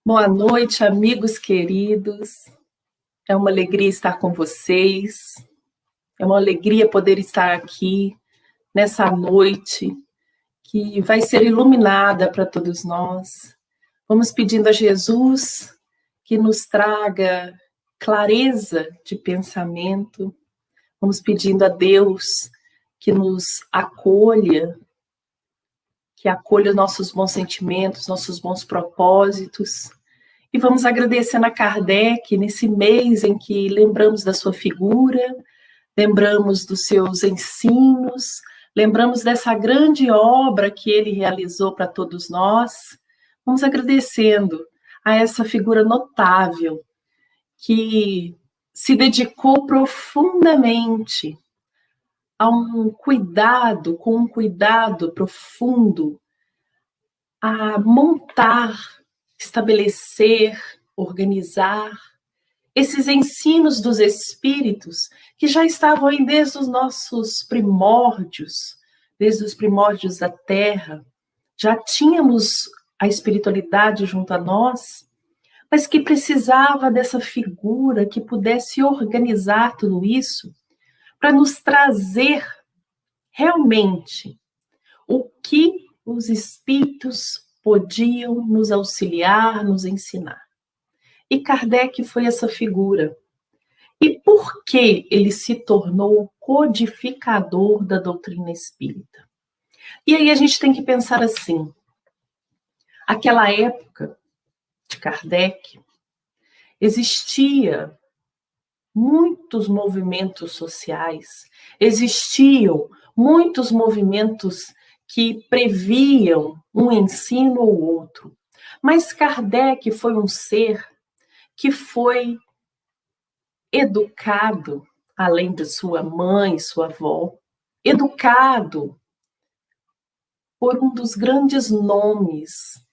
Boa noite, amigos queridos. É uma alegria estar com vocês. É uma alegria poder estar aqui nessa noite que vai ser iluminada para todos nós. Vamos pedindo a Jesus que nos traga clareza de pensamento. Vamos pedindo a Deus que nos acolha, que acolha nossos bons sentimentos, nossos bons propósitos. E vamos agradecendo a Kardec nesse mês em que lembramos da sua figura, lembramos dos seus ensinos, lembramos dessa grande obra que ele realizou para todos nós. Vamos agradecendo a essa figura notável que se dedicou profundamente a um cuidado profundo, a montar, estabelecer, organizar esses ensinos dos espíritos que já estavam aí desde os nossos primórdios, desde os primórdios da Terra. Já tínhamos a espiritualidade junto a nós, mas que precisava dessa figura que pudesse organizar tudo isso para nos trazer realmente o que os espíritos podiam nos auxiliar, nos ensinar. E Kardec foi essa figura. E por que ele se tornou o codificador da doutrina espírita? E aí a gente tem que pensar assim, aquela época de Kardec, existia muitos movimentos sociais, existiam muitos movimentos que previam um ensino ou outro. Mas Kardec foi um ser que foi educado, além de sua mãe, sua avó, educado por um dos grandes nomes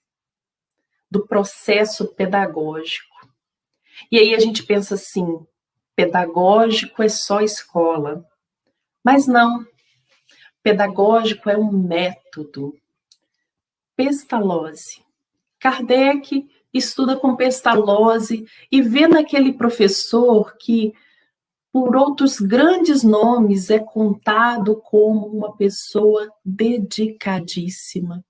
do processo pedagógico. E aí a gente pensa assim, pedagógico é só escola. Mas não, pedagógico é um método. Pestalozzi. Kardec estuda com Pestalozzi e vê naquele professor que, por outros grandes nomes, é contado como uma pessoa dedicadíssima,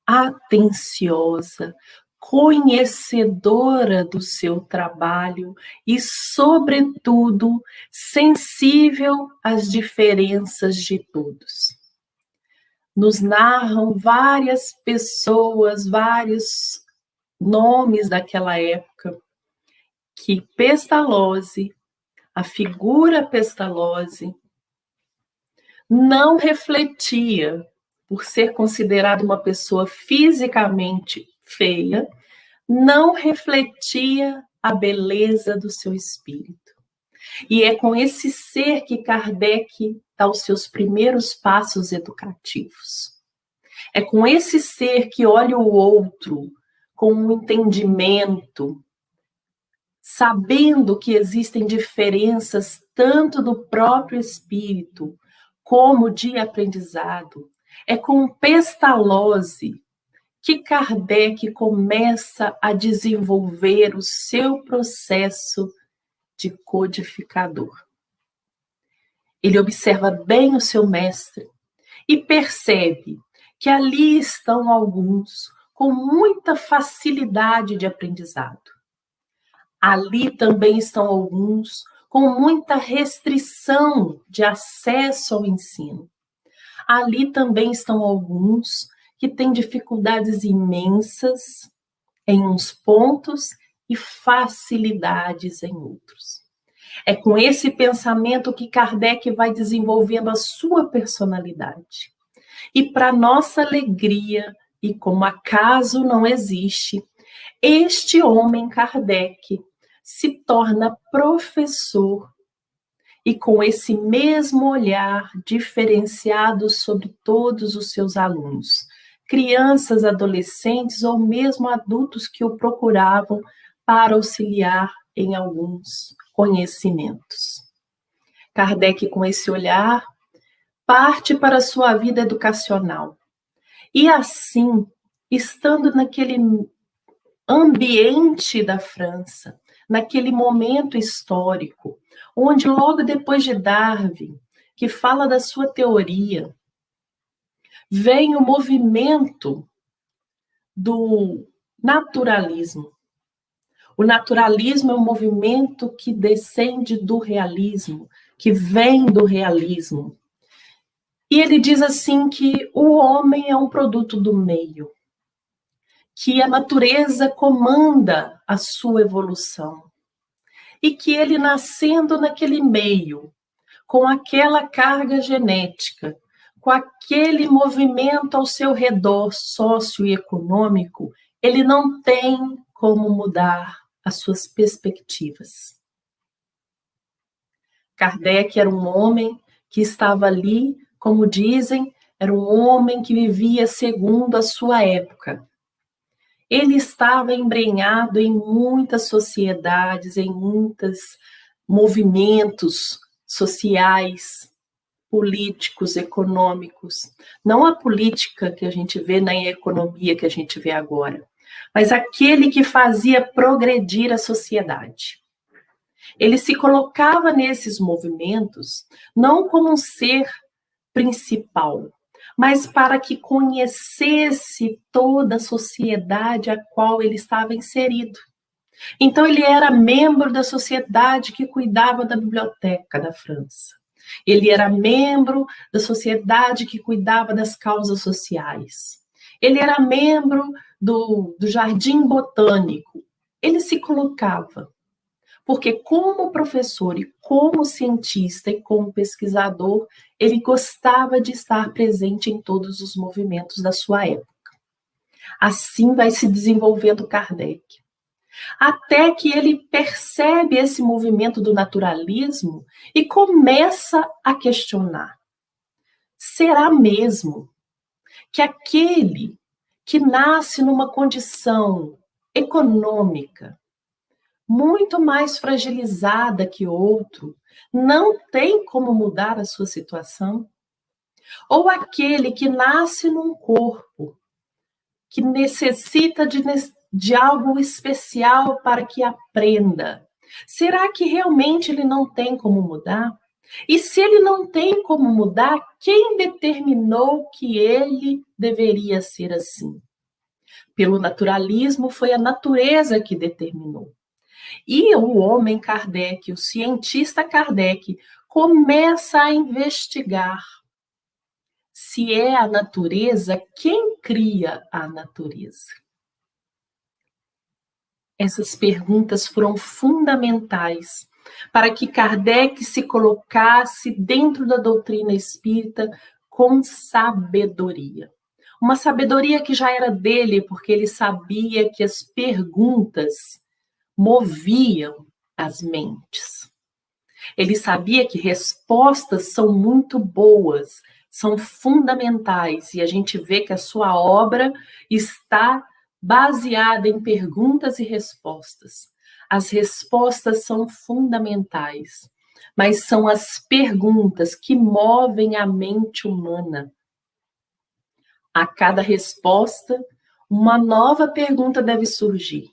atenciosa, conhecedora do seu trabalho e, sobretudo, sensível às diferenças de todos. Nos narram várias pessoas, vários nomes daquela época, que Pestalozzi, a figura Pestalozzi, não refletia, por ser considerado uma pessoa fisicamente feia, não refletia a beleza do seu espírito. E é com esse ser que Kardec dá os seus primeiros passos educativos. É com esse ser que olha o outro com um entendimento, sabendo que existem diferenças tanto do próprio espírito como de aprendizado. É com Pestalozzi que Kardec começa a desenvolver o seu processo de codificador. Ele observa bem o seu mestre e percebe que ali estão alguns com muita facilidade de aprendizado. Ali também estão alguns com muita restrição de acesso ao ensino. Ali também estão alguns que têm dificuldades imensas em uns pontos e facilidades em outros. É com esse pensamento que Kardec vai desenvolvendo a sua personalidade. E para nossa alegria, e como acaso não existe, este homem Kardec se torna professor e com esse mesmo olhar diferenciado sobre todos os seus alunos, crianças, adolescentes ou mesmo adultos que o procuravam para auxiliar em alguns conhecimentos. Kardec, com esse olhar, parte para a sua vida educacional. E assim, estando naquele ambiente da França, naquele momento histórico, onde logo depois de Darwin, que fala da sua teoria, vem o movimento do naturalismo. O naturalismo é um movimento que descende do realismo, que vem do realismo. E ele diz assim que o homem é um produto do meio, que a natureza comanda a sua evolução, e que ele nascendo naquele meio, com aquela carga genética, com aquele movimento ao seu redor socioeconômico, ele não tem como mudar as suas perspectivas. Kardec era um homem que estava ali, como dizem, era um homem que vivia segundo a sua época. Ele estava embrenhado em muitas sociedades, em muitos movimentos sociais, políticos, econômicos. Não a política que a gente vê na economia que a gente vê agora, mas aquele que fazia progredir a sociedade. Ele se colocava nesses movimentos não como um ser principal, mas para que conhecesse toda a sociedade a qual ele estava inserido. Então, ele era membro da sociedade que cuidava da biblioteca da França. Ele era membro da sociedade que cuidava das causas sociais. Ele era membro do Jardim Botânico. Ele se colocava, porque como professor e como cientista e como pesquisador, ele gostava de estar presente em todos os movimentos da sua época. Assim vai se desenvolvendo Kardec. Até que ele percebe esse movimento do naturalismo e começa a questionar. Será mesmo que aquele que nasce numa condição econômica muito mais fragilizada que outro não tem como mudar a sua situação? Ou aquele que nasce num corpo que necessita de algo especial para que aprenda, será que realmente ele não tem como mudar? E se ele não tem como mudar, quem determinou que ele deveria ser assim? Pelo naturalismo, foi a natureza que determinou. E o homem Kardec, o cientista Kardec, começa a investigar se é a natureza quem cria a natureza. Essas perguntas foram fundamentais para que Kardec se colocasse dentro da doutrina espírita com sabedoria. Uma sabedoria que já era dele, porque ele sabia que as perguntas moviam as mentes. Ele sabia que respostas são muito boas, são fundamentais, e a gente vê que a sua obra está baseada em perguntas e respostas. As respostas são fundamentais, mas são as perguntas que movem a mente humana. A cada resposta, uma nova pergunta deve surgir.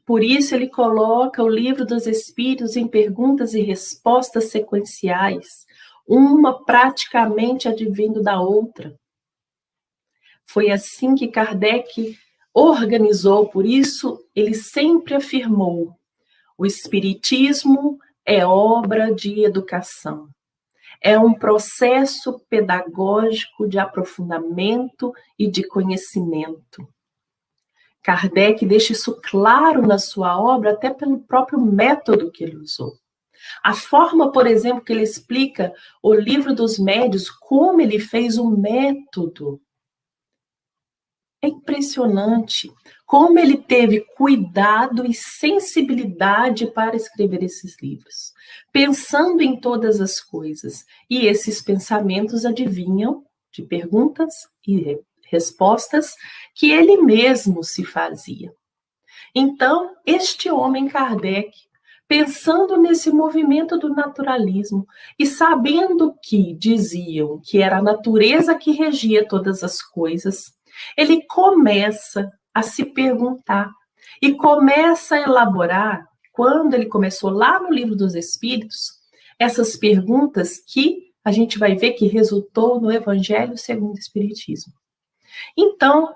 Por isso, ele coloca o Livro dos Espíritos em perguntas e respostas sequenciais, uma praticamente advindo da outra. Foi assim que Kardec organizou, por isso ele sempre afirmou: o Espiritismo é obra de educação. É um processo pedagógico de aprofundamento e de conhecimento. Kardec deixa isso claro na sua obra, até pelo próprio método que ele usou. A forma, por exemplo, que ele explica o Livro dos Médiuns, como ele fez o método. É impressionante como ele teve cuidado e sensibilidade para escrever esses livros, pensando em todas as coisas. E esses pensamentos adivinham de perguntas e respostas que ele mesmo se fazia. Então, este homem Kardec, pensando nesse movimento do naturalismo e sabendo que diziam que era a natureza que regia todas as coisas, ele começa a se perguntar: E começa a elaborar, quando ele começou lá no Livro dos Espíritos, essas perguntas que a gente vai ver que resultou no Evangelho segundo o Espiritismo. Então,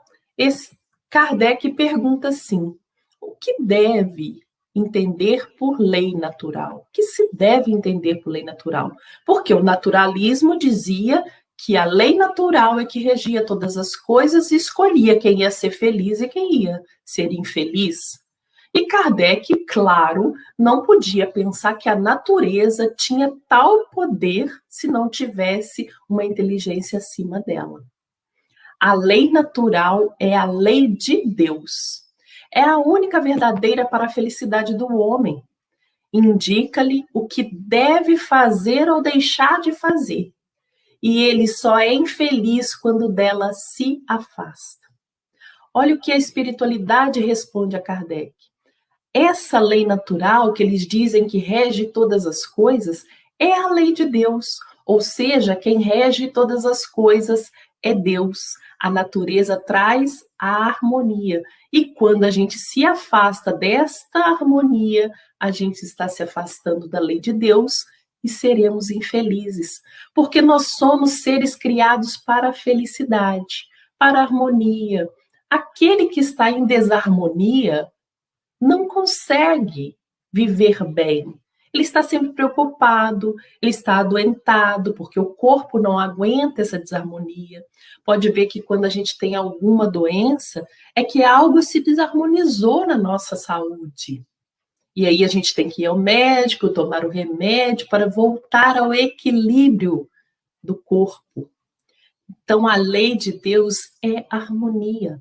Kardec pergunta assim: o que deve entender por lei natural? O que se deve entender por lei natural? Porque o naturalismo dizia que a lei natural é que regia todas as coisas e escolhia quem ia ser feliz e quem ia ser infeliz. E Kardec, claro, não podia pensar que a natureza tinha tal poder se não tivesse uma inteligência acima dela. A lei natural é a lei de Deus. É a única verdadeira para a felicidade do homem. Indica-lhe o que deve fazer ou deixar de fazer. E ele só é infeliz quando dela se afasta. Olha o que a espiritualidade responde a Kardec. Essa lei natural que eles dizem que rege todas as coisas é a lei de Deus. Ou seja, quem rege todas as coisas é Deus. A natureza traz a harmonia. E quando a gente se afasta desta harmonia, a gente está se afastando da lei de Deus e seremos infelizes. Porque nós somos seres criados para a felicidade, para a harmonia. Aquele que está em desarmonia não consegue viver bem. Ele está sempre preocupado, ele está adoentado, porque o corpo não aguenta essa desarmonia. Pode ver que quando a gente tem alguma doença, é que algo se desarmonizou na nossa saúde. E aí a gente tem que ir ao médico, tomar o remédio para voltar ao equilíbrio do corpo. Então, a lei de Deus é harmonia.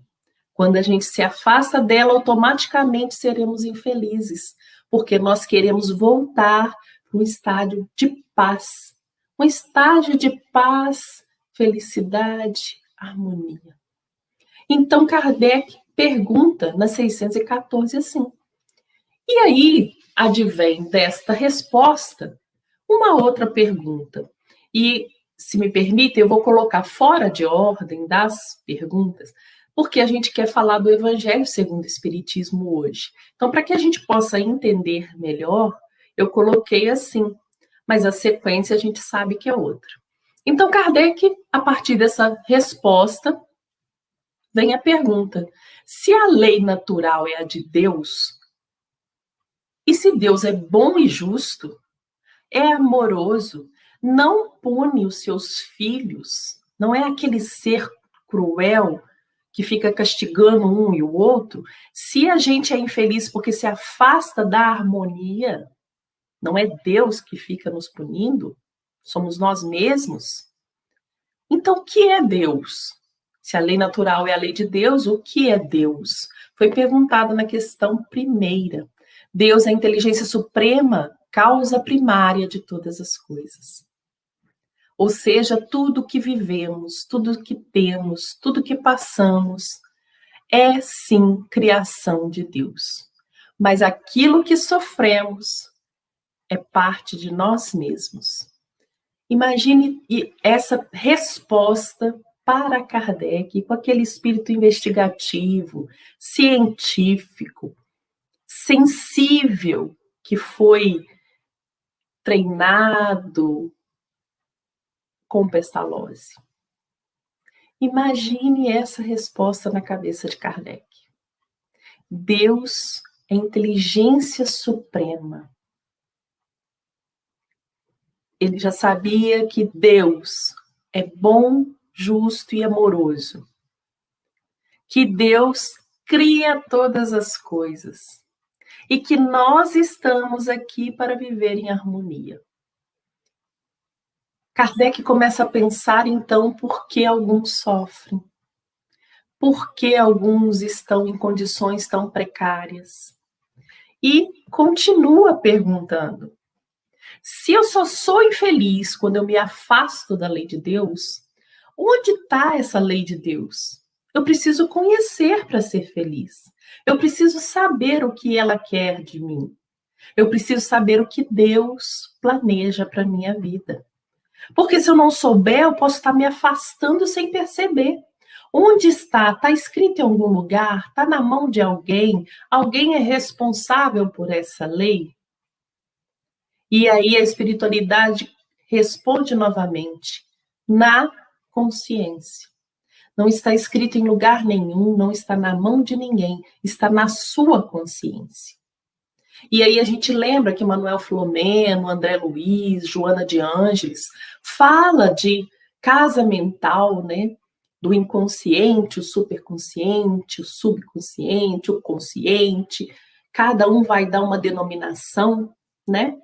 Quando a gente se afasta dela, automaticamente seremos infelizes, porque nós queremos voltar para um estágio de paz. Um estágio de paz, felicidade, harmonia. Então, Kardec pergunta na 614 assim. E aí, advém desta resposta uma outra pergunta. E, se me permite, eu vou colocar fora de ordem das perguntas, porque a gente quer falar do Evangelho segundo o Espiritismo hoje. Então, para que a gente possa entender melhor, eu coloquei assim, mas a sequência a gente sabe que é outra. Então, Kardec, a partir dessa resposta, vem a pergunta: se a lei natural é a de Deus, e se Deus é bom e justo, é amoroso, não pune os seus filhos, não é aquele ser cruel que fica castigando um e o outro. Se a gente é infeliz porque se afasta da harmonia, não é Deus que fica nos punindo, somos nós mesmos. Então, o que é Deus? Se a lei natural é a lei de Deus, o que é Deus? Foi perguntado na questão primeira. Deus é a inteligência suprema, causa primária de todas as coisas. Ou seja, tudo que vivemos, tudo que temos, tudo que passamos, é sim criação de Deus. Mas aquilo que sofremos é parte de nós mesmos. Imagine essa resposta para Kardec, com aquele espírito investigativo, científico, sensível, que foi treinado com Pestalozzi. Imagine essa resposta na cabeça de Kardec. Deus é inteligência suprema. Ele já sabia que Deus é bom, justo e amoroso. Que Deus cria todas as coisas. E que nós estamos aqui para viver em harmonia. Kardec começa a pensar, então, por que alguns sofrem? Por que alguns estão em condições tão precárias? E continua perguntando: se eu só sou infeliz quando eu me afasto da lei de Deus, onde está essa lei de Deus? Eu preciso conhecer para ser feliz. Eu preciso saber o que ela quer de mim. Eu preciso saber o que Deus planeja para a minha vida. Porque se eu não souber, eu posso estar me afastando sem perceber. Onde está? Está escrito em algum lugar? Está na mão de alguém? Alguém é responsável por essa lei? E aí a espiritualidade responde novamente, na consciência. Não está escrito em lugar nenhum, não está na mão de ninguém, está na sua consciência. E aí a gente lembra que Manuel Filomeno, André Luiz, Joana de Ângeles, fala de casa mental, né? Do inconsciente, o superconsciente, o subconsciente, o consciente. Cada um vai dar uma denominação, né?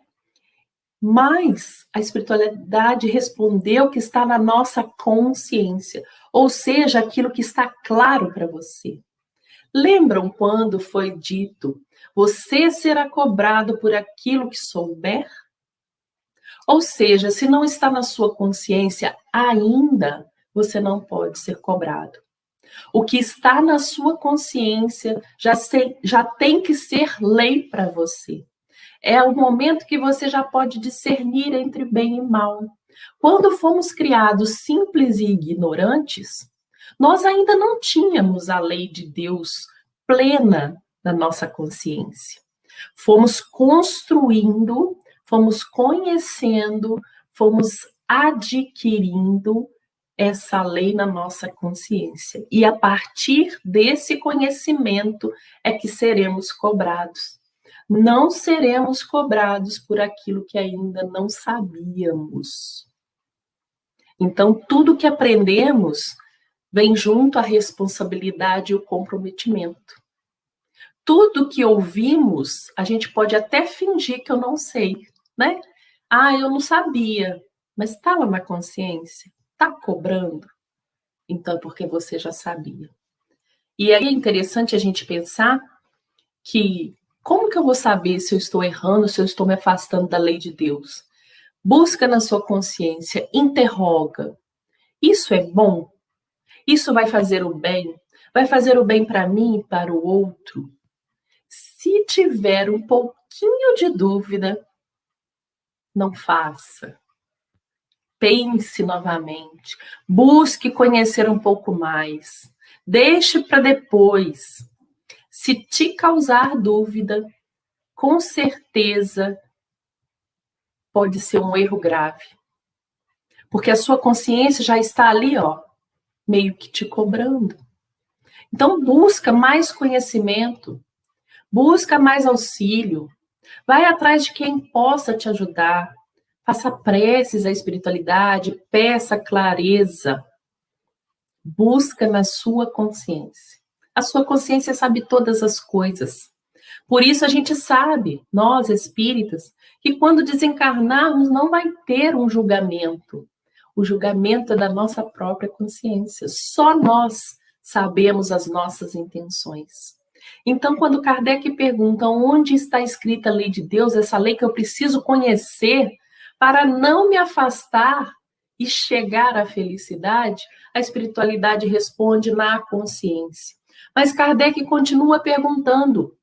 Mas a espiritualidade respondeu que está na nossa consciência, ou seja, aquilo que está claro para você. Lembram quando foi dito: você será cobrado por aquilo que souber? Ou seja, se não está na sua consciência ainda, você não pode ser cobrado. O que está na sua consciência já tem que ser lei para você. É o momento que você já pode discernir entre bem e mal. Quando fomos criados simples e ignorantes, nós ainda não tínhamos a lei de Deus plena na nossa consciência. Fomos construindo, fomos conhecendo, fomos adquirindo essa lei na nossa consciência. E a partir desse conhecimento é que seremos cobrados. Não seremos cobrados por aquilo que ainda não sabíamos. Então, tudo que aprendemos vem junto à responsabilidade e o comprometimento. Tudo que ouvimos, a gente pode até fingir que eu não sei, né? Ah, eu não sabia, mas estava na consciência, está cobrando. Então, é porque você já sabia. E aí é interessante a gente pensar que como que eu vou saber se eu estou errando, se eu estou me afastando da lei de Deus? Busca na sua consciência, interroga. Isso é bom? Isso vai fazer o bem? Vai fazer o bem para mim e para o outro? Se tiver um pouquinho de dúvida, não faça. Pense novamente. Busque conhecer um pouco mais. Deixe para depois. Se te causar dúvida, com certeza pode ser um erro grave. Porque a sua consciência já está ali, ó, meio que te cobrando. Então busca mais conhecimento, busca mais auxílio, vai atrás de quem possa te ajudar, faça preces à espiritualidade, peça clareza, busca na sua consciência. A sua consciência sabe todas as coisas. Por isso a gente sabe, nós espíritas, que quando desencarnarmos não vai ter um julgamento. O julgamento é da nossa própria consciência. Só nós sabemos as nossas intenções. Então, quando Kardec pergunta onde está escrita a lei de Deus, essa lei que eu preciso conhecer para não me afastar e chegar à felicidade, a espiritualidade responde na consciência. Mas Kardec continua perguntando,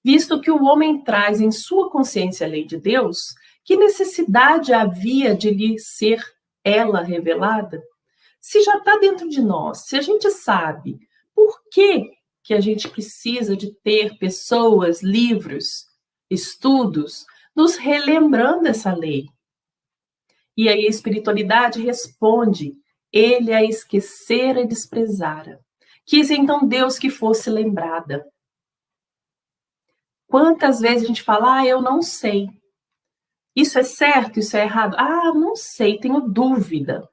visto que o homem traz em sua consciência a lei de Deus, que necessidade havia de lhe ser ela revelada? Se já está dentro de nós, se a gente sabe, por que a gente precisa de ter pessoas, livros, estudos, nos relembrando essa lei? E aí a espiritualidade responde, ele a esquecera e desprezara. Quis então Deus que fosse lembrada. Quantas vezes a gente fala, eu não sei. Isso é certo, isso é errado? Não sei, tenho dúvida.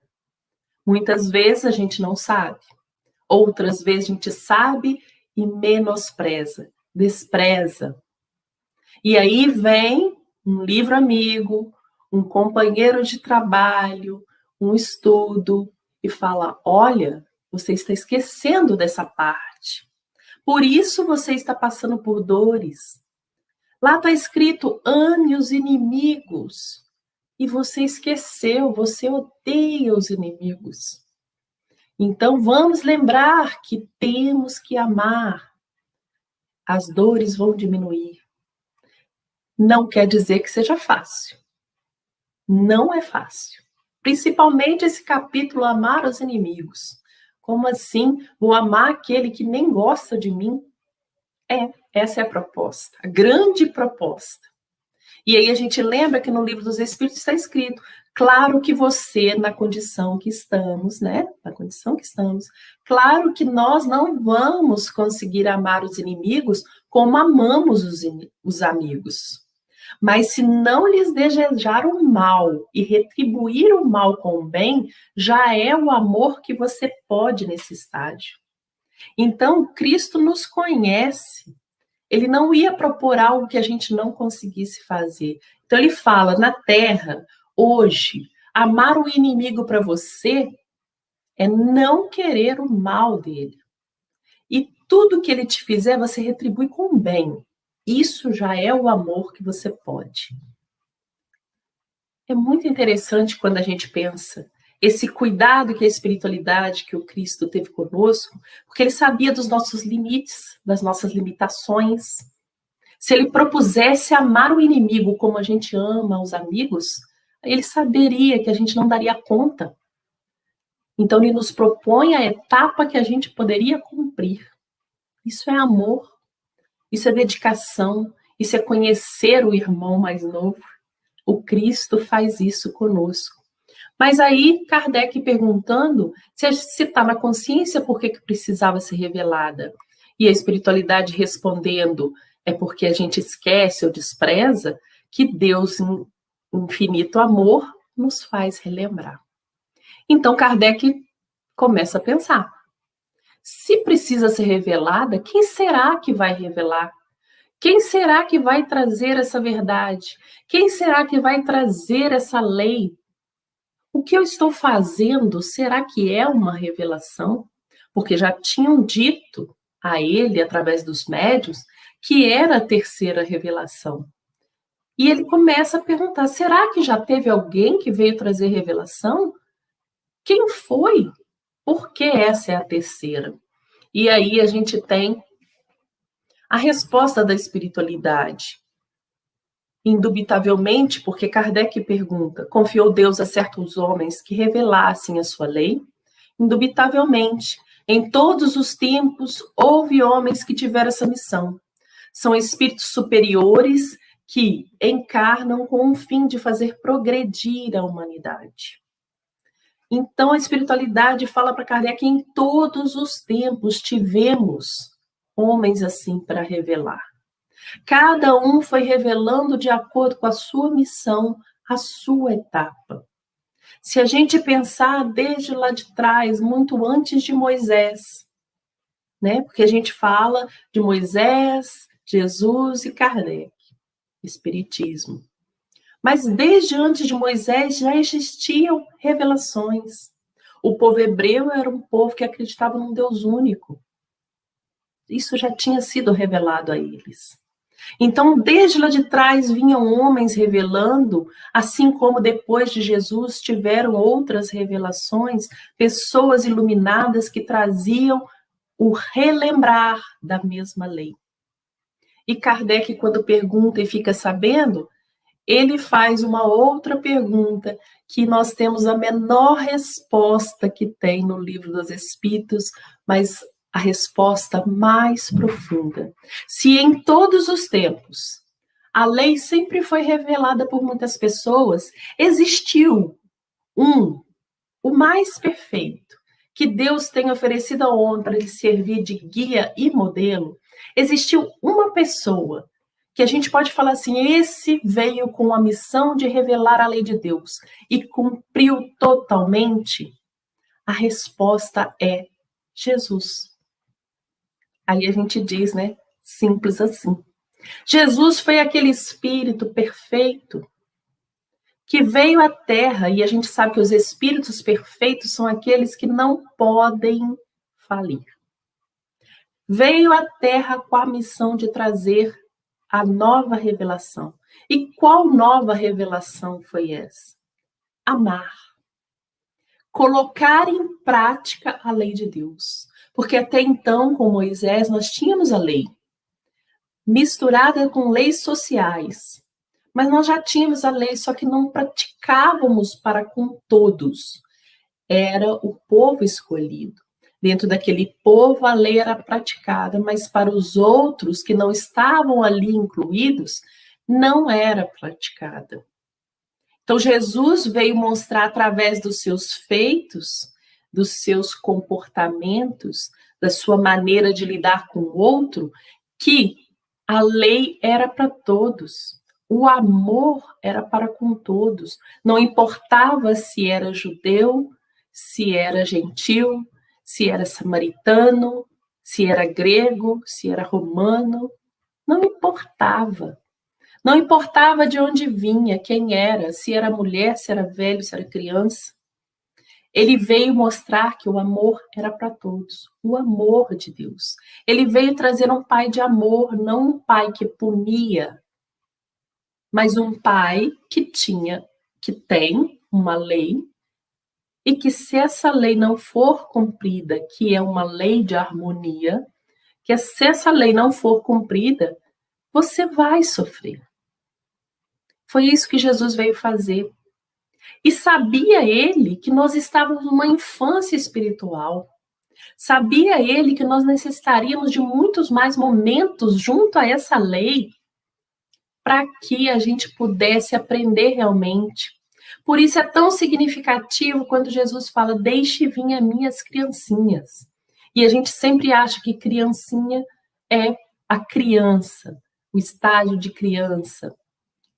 Muitas vezes a gente não sabe. Outras vezes a gente sabe e menospreza, despreza. E aí vem um livro amigo, um companheiro de trabalho, um estudo, e fala, olha, você está esquecendo dessa parte. Por isso você está passando por dores. Lá está escrito, ame os inimigos. E você esqueceu, você odeia os inimigos. Então vamos lembrar que temos que amar. As dores vão diminuir. Não quer dizer que seja fácil. Não é fácil. Principalmente esse capítulo, amar os inimigos. Como assim? Vou amar aquele que nem gosta de mim? Essa é a proposta, a grande proposta. E aí a gente lembra que no Livro dos Espíritos está escrito: claro que você, na condição que estamos, né? Na condição que estamos, claro que nós não vamos conseguir amar os inimigos como amamos os amigos. Mas se não lhes desejar o mal e retribuir o mal com o bem, já é o amor que você pode nesse estágio. Então, Cristo nos conhece. Ele não ia propor algo que a gente não conseguisse fazer. Então, ele fala: na terra, hoje, amar o inimigo para você é não querer o mal dele. E tudo que ele te fizer, você retribui com o bem. Isso já é o amor que você pode. É muito interessante quando a gente pensa esse cuidado que a espiritualidade, que o Cristo teve conosco, porque ele sabia dos nossos limites, das nossas limitações. Se ele propusesse amar o inimigo como a gente ama os amigos, ele saberia que a gente não daria conta. Então ele nos propõe a etapa que a gente poderia cumprir. Isso é amor, isso é dedicação, isso é conhecer o irmão mais novo. O Cristo faz isso conosco. Mas aí, Kardec perguntando se está na consciência, por que precisava ser revelada? E a espiritualidade respondendo: é porque a gente esquece ou despreza que Deus, em infinito amor, nos faz relembrar. Então, Kardec começa a pensar: se precisa ser revelada, quem será que vai revelar? Quem será que vai trazer essa verdade? Quem será que vai trazer essa lei? O que eu estou fazendo, será que é uma revelação? Porque já tinham dito a ele, através dos médiuns, que era a terceira revelação. E ele começa a perguntar: será que já teve alguém que veio trazer revelação? Quem foi? Por que essa é a terceira? E aí a gente tem a resposta da espiritualidade. Indubitavelmente, porque Kardec pergunta: confiou Deus a certos homens que revelassem a sua lei? Indubitavelmente, em todos os tempos houve homens que tiveram essa missão. São espíritos superiores que encarnam com o fim de fazer progredir a humanidade. Então, a espiritualidade fala para Kardec que em todos os tempos tivemos homens assim para revelar. Cada um foi revelando de acordo com a sua missão, a sua etapa. Se a gente pensar desde lá de trás, muito antes de Moisés, né? Porque a gente fala de Moisés, Jesus e Kardec, Espiritismo. Mas desde antes de Moisés já existiam revelações. O povo hebreu era um povo que acreditava num Deus único. Isso já tinha sido revelado a eles. Então, desde lá de trás vinham homens revelando, assim como depois de Jesus tiveram outras revelações, pessoas iluminadas que traziam o relembrar da mesma lei. E Kardec, quando pergunta e fica sabendo, ele faz uma outra pergunta que nós temos a menor resposta que tem no Livro dos Espíritos, mas a resposta mais profunda. Se em todos os tempos a lei sempre foi revelada por muitas pessoas, existiu o mais perfeito, que Deus tem oferecido ao homem para ele servir de guia e modelo, existiu uma pessoa que a gente pode falar assim: esse veio com a missão de revelar a lei de Deus e cumpriu totalmente. A resposta é Jesus. Aí a gente diz, né? Simples assim. Jesus foi aquele espírito perfeito que veio à Terra, e a gente sabe que os espíritos perfeitos são aqueles que não podem falir. Veio à Terra com a missão de trazer a nova revelação. E qual nova revelação foi essa? Amar. Colocar em prática a lei de Deus. Porque até então, com Moisés, nós tínhamos a lei, misturada com leis sociais. Mas nós já tínhamos a lei, só que não praticávamos para com todos. Era o povo escolhido. Dentro daquele povo, a lei era praticada, mas para os outros que não estavam ali incluídos, não era praticada. Então, Jesus veio mostrar através dos seus feitos, dos seus comportamentos, da sua maneira de lidar com o outro, que a lei era para todos. O amor era para com todos. Não importava se era judeu, se era gentil, se era samaritano, se era grego, se era romano. Não importava. Não importava de onde vinha, quem era, se era mulher, se era velho, se era criança. Ele veio mostrar que o amor era para todos, o amor de Deus. Ele veio trazer um pai de amor, não um pai que punia, mas um pai que tem uma lei, e que se essa lei não for cumprida, que é uma lei de harmonia, que se essa lei não for cumprida, você vai sofrer. Foi isso que Jesus veio fazer. E sabia ele que nós estávamos numa infância espiritual. Sabia ele que nós necessitaríamos de muitos mais momentos junto a essa lei para que a gente pudesse aprender realmente. Por isso é tão significativo quando Jesus fala: deixe vir a minhas criancinhas. E a gente sempre acha que criancinha é a criança, o estágio de criança.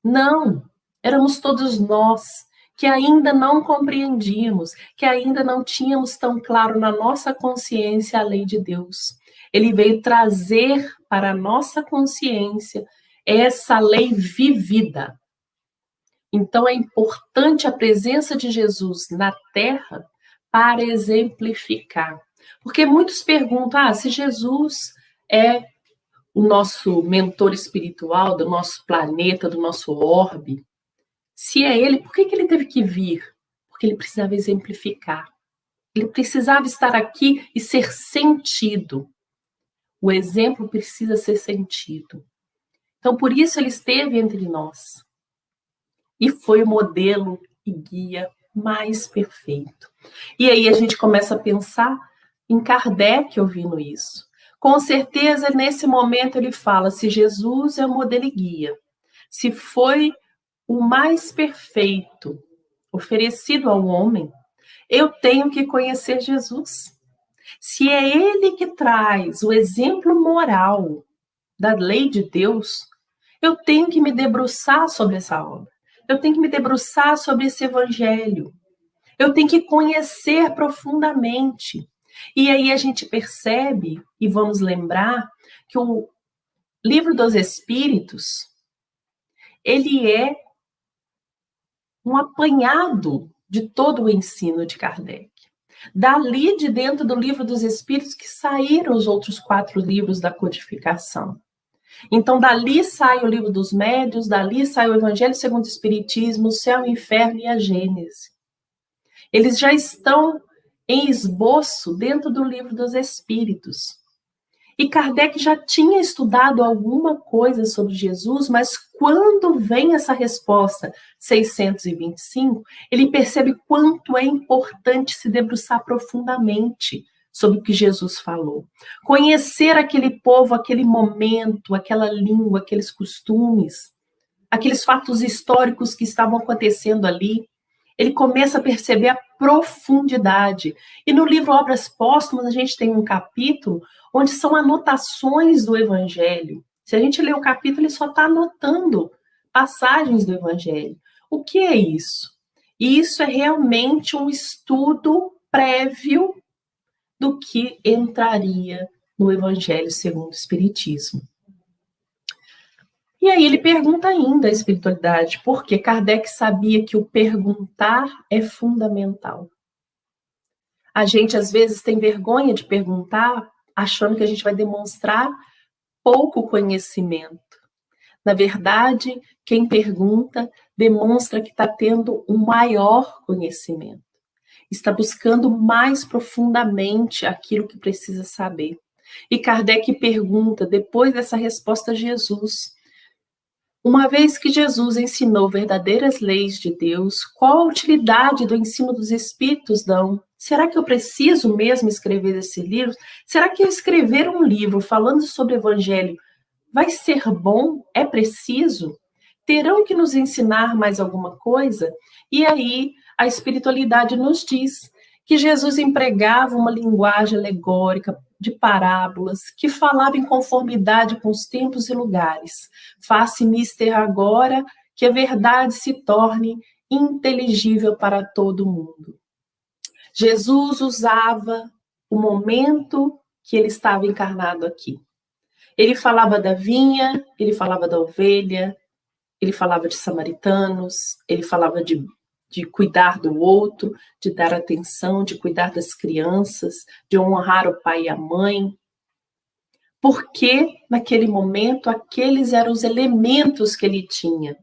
Não, éramos todos nós que ainda não compreendíamos, que ainda não tínhamos tão claro na nossa consciência a lei de Deus. Ele veio trazer para a nossa consciência essa lei vivida. Então é importante a presença de Jesus na Terra para exemplificar. Porque muitos perguntam: se Jesus é o nosso mentor espiritual do nosso planeta, do nosso orbe, se é ele, por que ele teve que vir? Porque ele precisava exemplificar. Ele precisava estar aqui e ser sentido. O exemplo precisa ser sentido. Então, por isso ele esteve entre nós. E foi o modelo e guia mais perfeito. E aí a gente começa a pensar em Kardec ouvindo isso. Com certeza, nesse momento ele fala: se Jesus é o modelo e guia, se foi o mais perfeito oferecido ao homem, eu tenho que conhecer Jesus. Se é ele que traz o exemplo moral da lei de Deus, eu tenho que me debruçar sobre essa obra. Eu tenho que me debruçar sobre esse evangelho. Eu tenho que conhecer profundamente. E aí a gente percebe, e vamos lembrar, que o Livro dos Espíritos, ele é um apanhado de todo o ensino de Kardec. Dali, de dentro do Livro dos Espíritos, que saíram os outros 4 livros da codificação. Então, dali sai o Livro dos Médiuns, dali sai o Evangelho segundo o Espiritismo, o Céu, o Inferno e a Gênese. Eles já estão em esboço dentro do Livro dos Espíritos. E Kardec já tinha estudado alguma coisa sobre Jesus, mas quando vem essa resposta 625, ele percebe quanto é importante se debruçar profundamente sobre o que Jesus falou. Conhecer aquele povo, aquele momento, aquela língua, aqueles costumes, aqueles fatos históricos que estavam acontecendo ali. Ele começa a perceber a profundidade. E no livro Obras Póstumas, a gente tem um capítulo onde são anotações do Evangelho. Se a gente lê o capítulo, ele só está anotando passagens do Evangelho. O que é isso? Isso é realmente um estudo prévio do que entraria no Evangelho segundo o Espiritismo. E aí ele pergunta ainda a espiritualidade, porque Kardec sabia que o perguntar é fundamental. A gente, às vezes, tem vergonha de perguntar, achando que a gente vai demonstrar pouco conhecimento. Na verdade, quem pergunta demonstra que está tendo um maior conhecimento. Está buscando mais profundamente aquilo que precisa saber. E Kardec pergunta, depois dessa resposta a Jesus: uma vez que Jesus ensinou verdadeiras leis de Deus, qual a utilidade do ensino dos Espíritos dão? Será que eu preciso mesmo escrever esse livro? Será que eu escrever um livro falando sobre o Evangelho vai ser bom? É preciso? Terão que nos ensinar mais alguma coisa? E aí a espiritualidade nos diz que Jesus empregava uma linguagem alegórica de parábolas que falava em conformidade com os tempos e lugares. Faça mister agora que a verdade se torne inteligível para todo mundo. Jesus usava o momento que ele estava encarnado aqui. Ele falava da vinha, ele falava da ovelha, ele falava de samaritanos, ele falava de cuidar do outro, de dar atenção, de cuidar das crianças, de honrar o pai e a mãe. Porque, naquele momento, aqueles eram os elementos que ele tinha.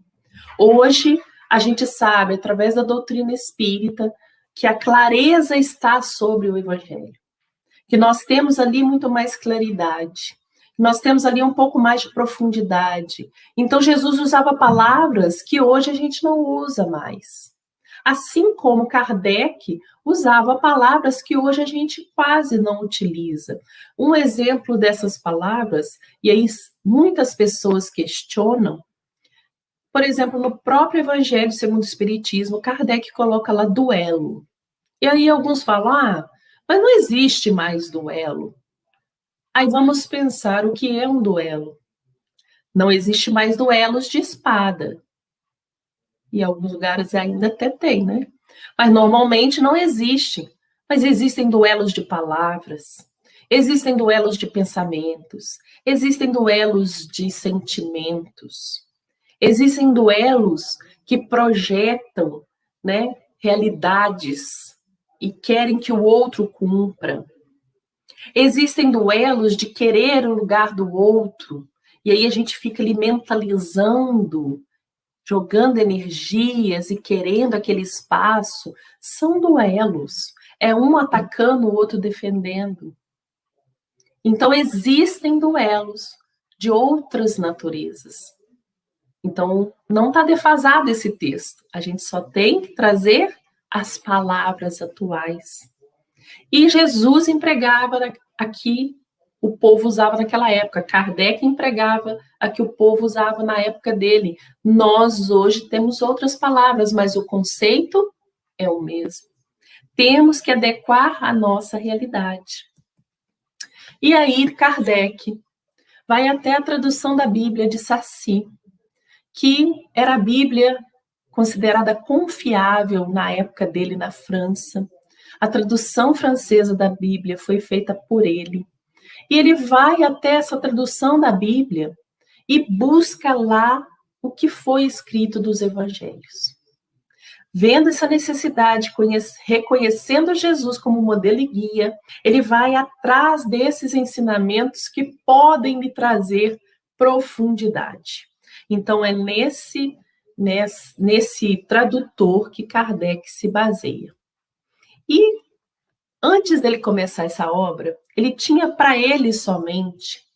Hoje, a gente sabe, através da doutrina espírita, que a clareza está sobre o Evangelho. Que nós temos ali muito mais claridade. Nós temos ali um pouco mais de profundidade. Então, Jesus usava palavras que hoje a gente não usa mais. Assim como Kardec usava palavras que hoje a gente quase não utiliza. Um exemplo dessas palavras, e aí muitas pessoas questionam, por exemplo, no próprio Evangelho segundo o Espiritismo, Kardec coloca lá duelo. E aí alguns falam, mas não existe mais duelo. Aí vamos pensar o que é um duelo. Não existe mais duelos de espada. E em alguns lugares ainda até tem, né? Mas normalmente não existe. Mas existem duelos de palavras, existem duelos de pensamentos, existem duelos de sentimentos, existem duelos que projetam, né, realidades e querem que o outro cumpra. Existem duelos de querer o lugar do outro, e aí a gente fica ali mentalizando, jogando energias e querendo aquele espaço. São duelos. É um atacando, o outro defendendo. Então, existem duelos de outras naturezas. Então, não está defasado esse texto. A gente só tem que trazer as palavras atuais. E Jesus empregava aqui, o povo usava naquela época. Kardec empregava a que o povo usava na época dele. Nós hoje temos outras palavras, mas o conceito é o mesmo. Temos que adequar a nossa realidade. E aí Kardec vai até a tradução da Bíblia de Sacy, que era a Bíblia considerada confiável na época dele na França. A tradução francesa da Bíblia foi feita por ele. E ele vai até essa tradução da Bíblia e busca lá o que foi escrito dos evangelhos. Vendo essa necessidade, reconhecendo Jesus como modelo e guia, ele vai atrás desses ensinamentos que podem lhe trazer profundidade. Então, é nesse tradutor que Kardec se baseia. E antes dele começar essa obra, ele tinha para ele somente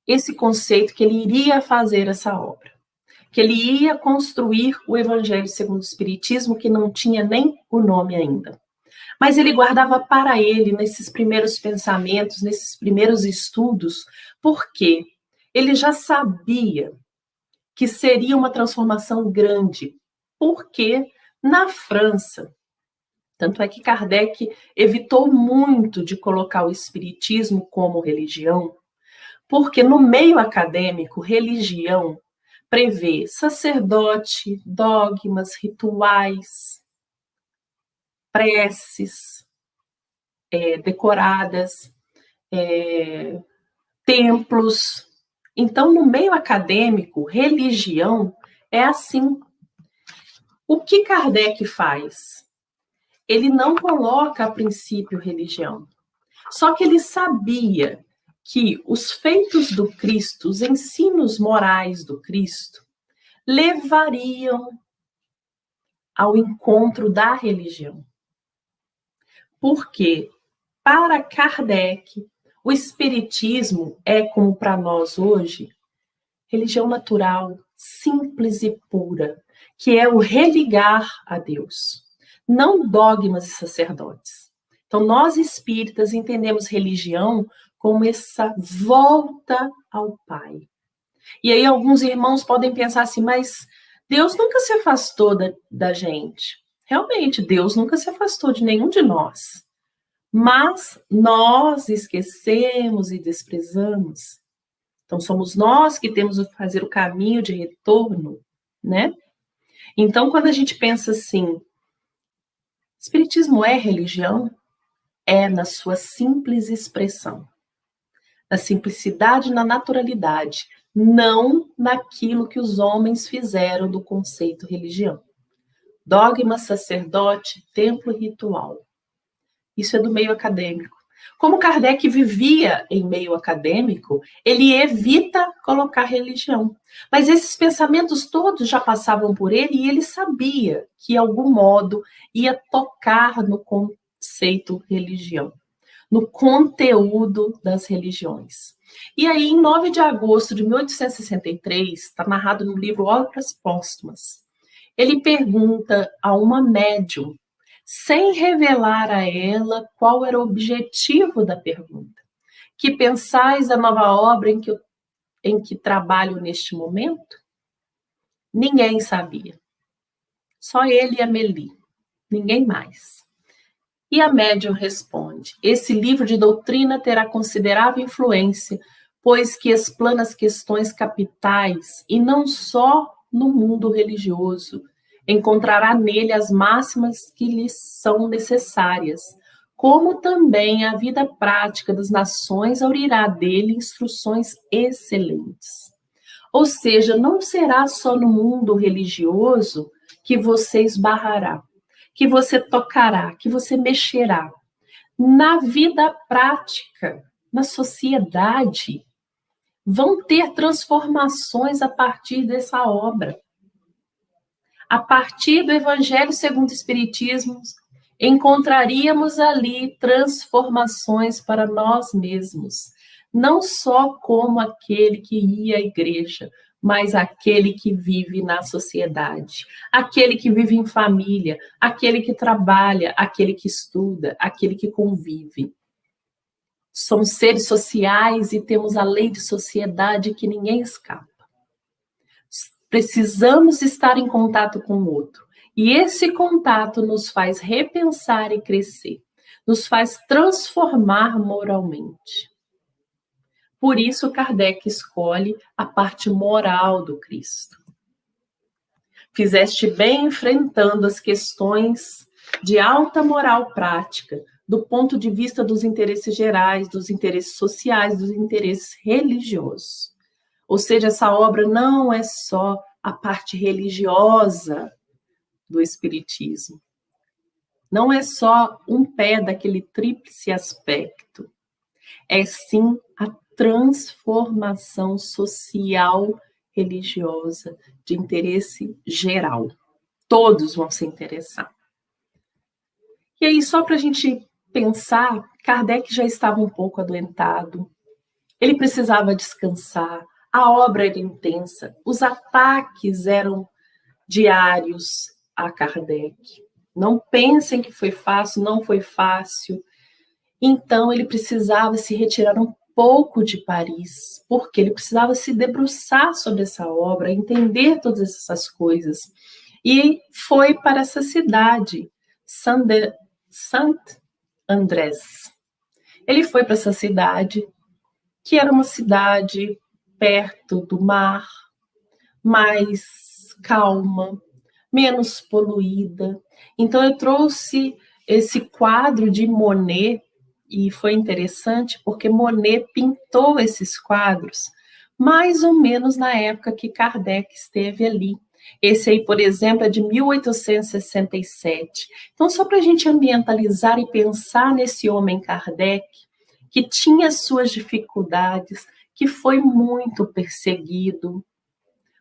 esse conceito que ele iria fazer essa obra, que ele ia construir o Evangelho segundo o Espiritismo, que não tinha nem o nome ainda. Mas ele guardava para ele, nesses primeiros pensamentos, nesses primeiros estudos, porque ele já sabia que seria uma transformação grande, porque na França, tanto é que Kardec evitou muito de colocar o espiritismo como religião, porque no meio acadêmico, religião prevê sacerdote, dogmas, rituais, preces decoradas, templos. Então, no meio acadêmico, religião é assim. O que Kardec faz? Ele não coloca a princípio religião. Só que ele sabia que os feitos do Cristo, os ensinos morais do Cristo, levariam ao encontro da religião. Porque, para Kardec, o espiritismo é, como para nós hoje, religião natural, simples e pura, que é o religar a Deus. não dogmas e sacerdotes. Então, nós espíritas entendemos religião como essa volta ao Pai. E aí alguns irmãos podem pensar assim, mas Deus nunca se afastou da gente. Realmente, Deus nunca se afastou de nenhum de nós. Mas nós esquecemos e desprezamos. Então, somos nós que temos que fazer o caminho de retorno, né? Então, quando a gente pensa assim, Espiritismo é religião? É na sua simples expressão. Na simplicidade e na naturalidade, não naquilo que os homens fizeram do conceito religião. Dogma, sacerdote, templo e ritual. Isso é do meio acadêmico. Como Kardec vivia em meio acadêmico, ele evita colocar religião. Mas esses pensamentos todos já passavam por ele e ele sabia que, de algum modo, ia tocar no conceito religião, no conteúdo das religiões. E aí, em 9 de agosto de 1863, está narrado no livro Obras Póstumas, ele pergunta a uma médium, sem revelar a ela qual era o objetivo da pergunta. Que pensais da nova obra em que trabalho neste momento? Ninguém sabia. Só ele e a Meli. Ninguém mais. E a médium responde: esse livro de doutrina terá considerável influência, pois que explana as questões capitais, e não só no mundo religioso, encontrará nele as máximas que lhes são necessárias, como também a vida prática das nações aurirá dele instruções excelentes. Ou seja, não será só no mundo religioso que você esbarrará, que você tocará, que você mexerá. Na vida prática, na sociedade, vão ter transformações a partir dessa obra. A partir do Evangelho segundo o Espiritismo, encontraríamos ali transformações para nós mesmos, não só como aquele que ia à igreja, mas aquele que vive na sociedade, aquele que vive em família, aquele que trabalha, aquele que estuda, aquele que convive. Somos seres sociais e temos a lei de sociedade que ninguém escapa. Precisamos estar em contato com o outro. E esse contato nos faz repensar e crescer, nos faz transformar moralmente. Por isso, Kardec escolhe a parte moral do Cristo. Fizeste bem enfrentando as questões de alta moral prática, do ponto de vista dos interesses gerais, dos interesses sociais, dos interesses religiosos. Ou seja, essa obra não é só a parte religiosa do Espiritismo. Não é só um pé daquele tríplice aspecto. É sim a transformação social religiosa de interesse geral. Todos vão se interessar. E aí, só para a gente pensar, Kardec já estava um pouco adoentado, ele precisava descansar, a obra era intensa, os ataques eram diários a Kardec. Não pensem que foi fácil, não foi fácil. Então, ele precisava se retirar um pouco de Paris, porque ele precisava se debruçar sobre essa obra, entender todas essas coisas. E foi para essa cidade, Saint-Andrés. Ele foi para essa cidade, que era uma cidade perto do mar, mais calma, menos poluída. Então, eu trouxe esse quadro de Monet, e foi interessante porque Monet pintou esses quadros mais ou menos na época que Kardec esteve ali. Esse aí, por exemplo, é de 1867. Então, só para a gente ambientalizar e pensar nesse homem Kardec, que tinha suas dificuldades, que foi muito perseguido,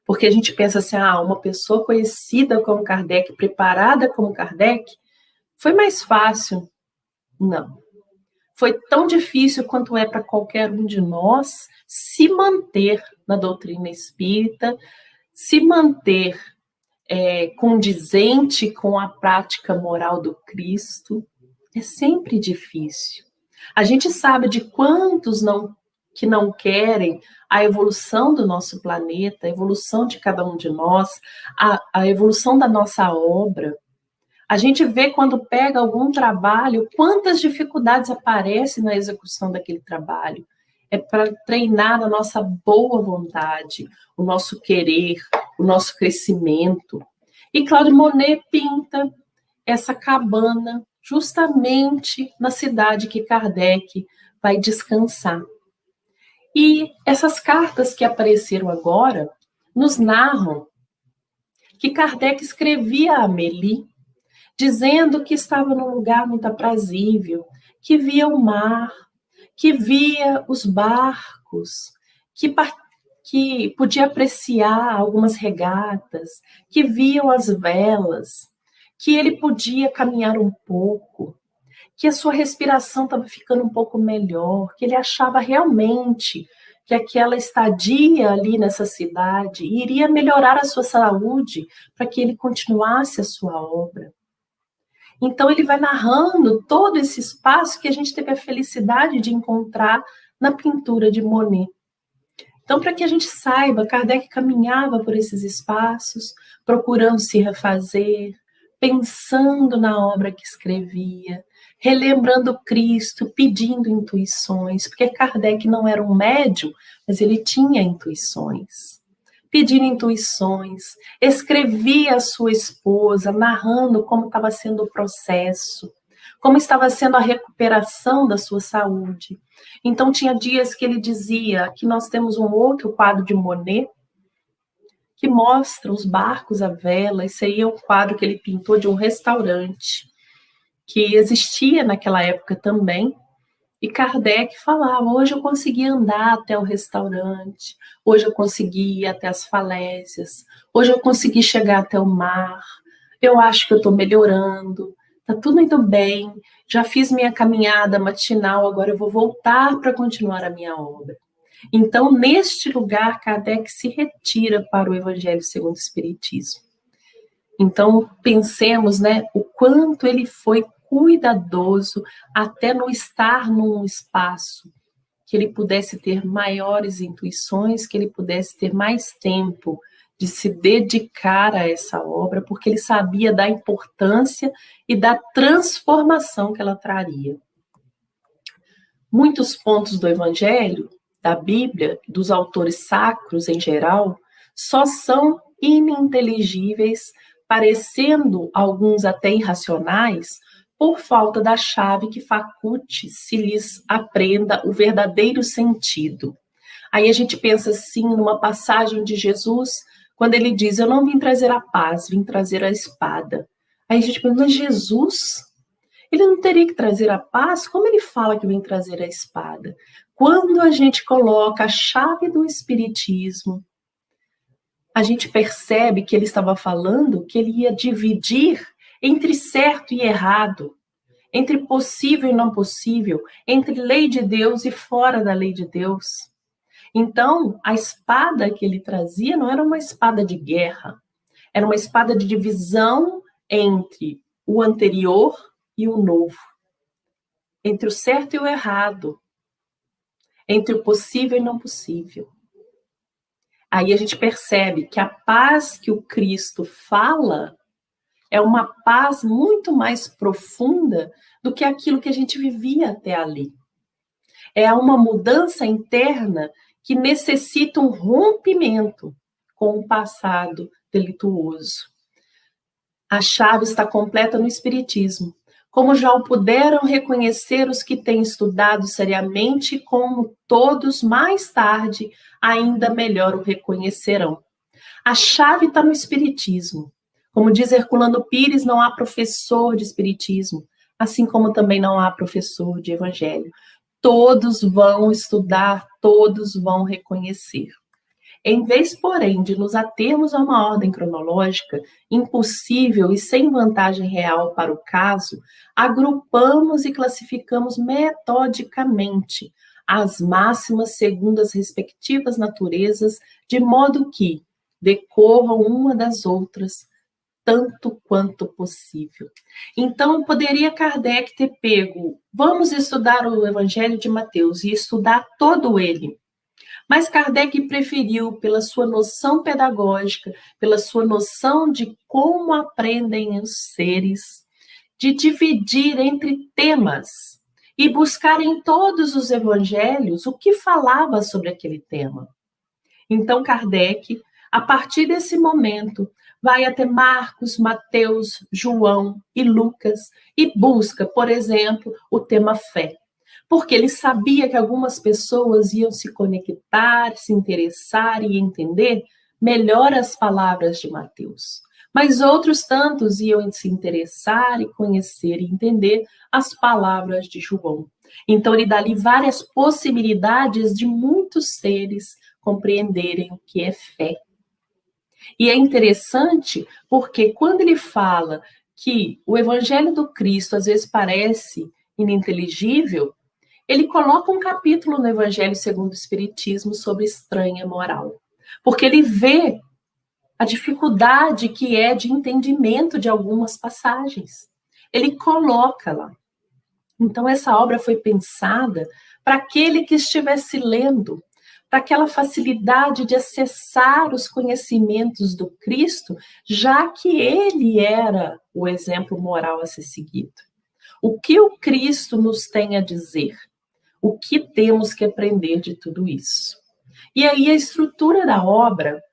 porque a gente pensa assim, uma pessoa conhecida como Kardec, preparada como Kardec, foi mais fácil. Não. Foi tão difícil quanto é para qualquer um de nós se manter na doutrina espírita, se manter condizente com a prática moral do Cristo. É sempre difícil. A gente sabe de quantos que não querem a evolução do nosso planeta, a evolução de cada um de nós, a evolução da nossa obra. A gente vê quando pega algum trabalho, quantas dificuldades aparecem na execução daquele trabalho. É para treinar a nossa boa vontade, o nosso querer, o nosso crescimento. E Claude Monet pinta essa cabana justamente na cidade que Kardec vai descansar. E essas cartas que apareceram agora nos narram que Kardec escrevia a Amélie, dizendo que estava num lugar muito aprazível, que via o mar, que via os barcos, que podia apreciar algumas regatas, que viam as velas, que ele podia caminhar um pouco, que a sua respiração estava ficando um pouco melhor, que ele achava realmente que aquela estadia ali nessa cidade iria melhorar a sua saúde para que ele continuasse a sua obra. Então ele vai narrando todo esse espaço que a gente teve a felicidade de encontrar na pintura de Monet. Então, para que a gente saiba, Kardec caminhava por esses espaços, procurando se refazer, pensando na obra que escrevia, relembrando Cristo, pedindo intuições, porque Kardec não era um médium, mas ele tinha intuições. Pedindo intuições, escrevia a sua esposa, narrando como estava sendo o processo, como estava sendo a recuperação da sua saúde. Então, tinha dias que ele dizia que nós temos um outro quadro de Monet, que mostra os barcos à vela. Esse aí é um quadro que ele pintou de um restaurante, que existia naquela época também. E Kardec falava, hoje eu consegui andar até o restaurante, hoje eu consegui ir até as falésias, hoje eu consegui chegar até o mar, eu acho que eu estou melhorando, está tudo indo bem, já fiz minha caminhada matinal, agora eu vou voltar para continuar a minha obra. Então, neste lugar, Kardec se retira para o Evangelho segundo o Espiritismo. Então, pensemos, né, o quanto ele foi cuidadoso até no estar num espaço que ele pudesse ter maiores intuições, que ele pudesse ter mais tempo de se dedicar a essa obra, porque ele sabia da importância e da transformação que ela traria. Muitos pontos do Evangelho, da Bíblia, dos autores sacros em geral, só são ininteligíveis, parecendo alguns até irracionais, por falta da chave que faculte se lhes aprenda o verdadeiro sentido. Aí a gente pensa assim, numa passagem de Jesus, quando ele diz, eu não vim trazer a paz, vim trazer a espada. Aí a gente pensa, mas Jesus, ele não teria que trazer a paz? Como ele fala que vem trazer a espada? Quando a gente coloca a chave do Espiritismo, a gente percebe que ele estava falando que ele ia dividir entre certo e errado, entre possível e não possível, entre lei de Deus e fora da lei de Deus. Então, a espada que ele trazia não era uma espada de guerra, era uma espada de divisão entre o anterior e o novo, entre o certo e o errado, entre o possível e não possível. Aí a gente percebe que a paz que o Cristo fala é uma paz muito mais profunda do que aquilo que a gente vivia até ali. É uma mudança interna que necessita um rompimento com o passado delituoso. A chave está completa no Espiritismo, como já o puderam reconhecer os que têm estudado seriamente, como todos mais tarde ainda melhor o reconhecerão. A chave está no Espiritismo. Como diz Herculano Pires, não há professor de Espiritismo, assim como também não há professor de Evangelho. Todos vão estudar, todos vão reconhecer. Em vez, porém, de nos atermos a uma ordem cronológica impossível e sem vantagem real para o caso, agrupamos e classificamos metodicamente as máximas segundo as respectivas naturezas, de modo que decorram uma das outras, tanto quanto possível. Então, poderia Kardec ter pego, vamos estudar o Evangelho de Mateus e estudar todo ele. Mas Kardec preferiu, pela sua noção pedagógica, pela sua noção de como aprendem os seres, de dividir entre temas e buscar em todos os evangelhos o que falava sobre aquele tema. Então, Kardec, a partir desse momento, vai até Marcos, Mateus, João e Lucas e busca, por exemplo, o tema fé. Porque ele sabia que algumas pessoas iam se conectar, se interessar e entender melhor as palavras de Mateus. Mas outros tantos iam se interessar e conhecer e entender as palavras de João. Então, ele dá ali várias possibilidades de muitos seres compreenderem o que é fé. E é interessante porque quando ele fala que o Evangelho do Cristo às vezes parece ininteligível, ele coloca um capítulo no Evangelho segundo o Espiritismo sobre estranha moral. Porque ele vê a dificuldade que é de entendimento de algumas passagens. Ele coloca lá. Então, essa obra foi pensada para aquele que estivesse lendo, para aquela facilidade de acessar os conhecimentos do Cristo, já que ele era o exemplo moral a ser seguido. O que o Cristo nos tem a dizer? O que temos que aprender de tudo isso? E aí a estrutura da obra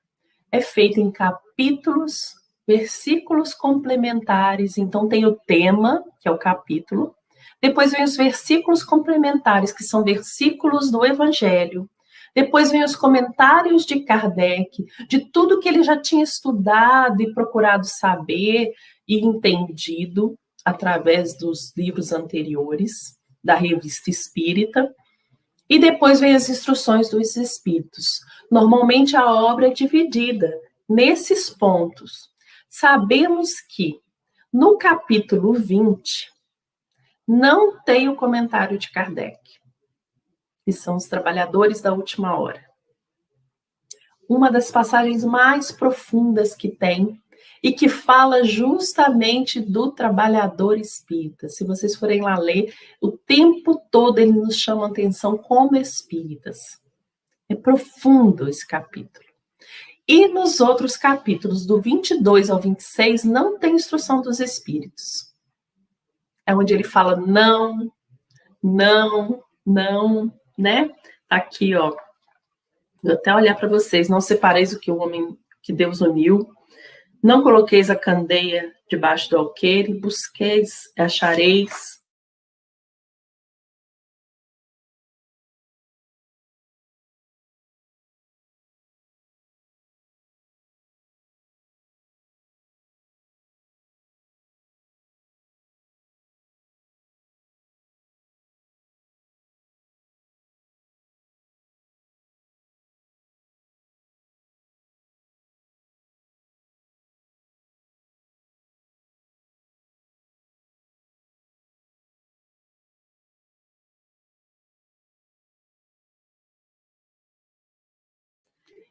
é feita em capítulos, versículos complementares. Então tem o tema, que é o capítulo. Depois vem os versículos complementares, que são versículos do Evangelho. Depois vem os comentários de Kardec, de tudo que ele já tinha estudado e procurado saber e entendido através dos livros anteriores da Revista Espírita. E depois vem as instruções dos Espíritos. Normalmente a obra é dividida nesses pontos. Sabemos que no capítulo 20 não tem o comentário de Kardec, que são os trabalhadores da última hora. Uma das passagens mais profundas que tem e que fala justamente do trabalhador espírita. Se vocês forem lá ler, o tempo todo ele nos chama a atenção como espíritas. É profundo esse capítulo. E nos outros capítulos, do 22 ao 26, não tem instrução dos espíritos. É onde ele fala não, não, não, né? Tá aqui, ó. Vou até olhar para vocês. Não separeis o que o homem que Deus uniu. Não coloqueis a candeia debaixo do alqueire. Busqueis, achareis.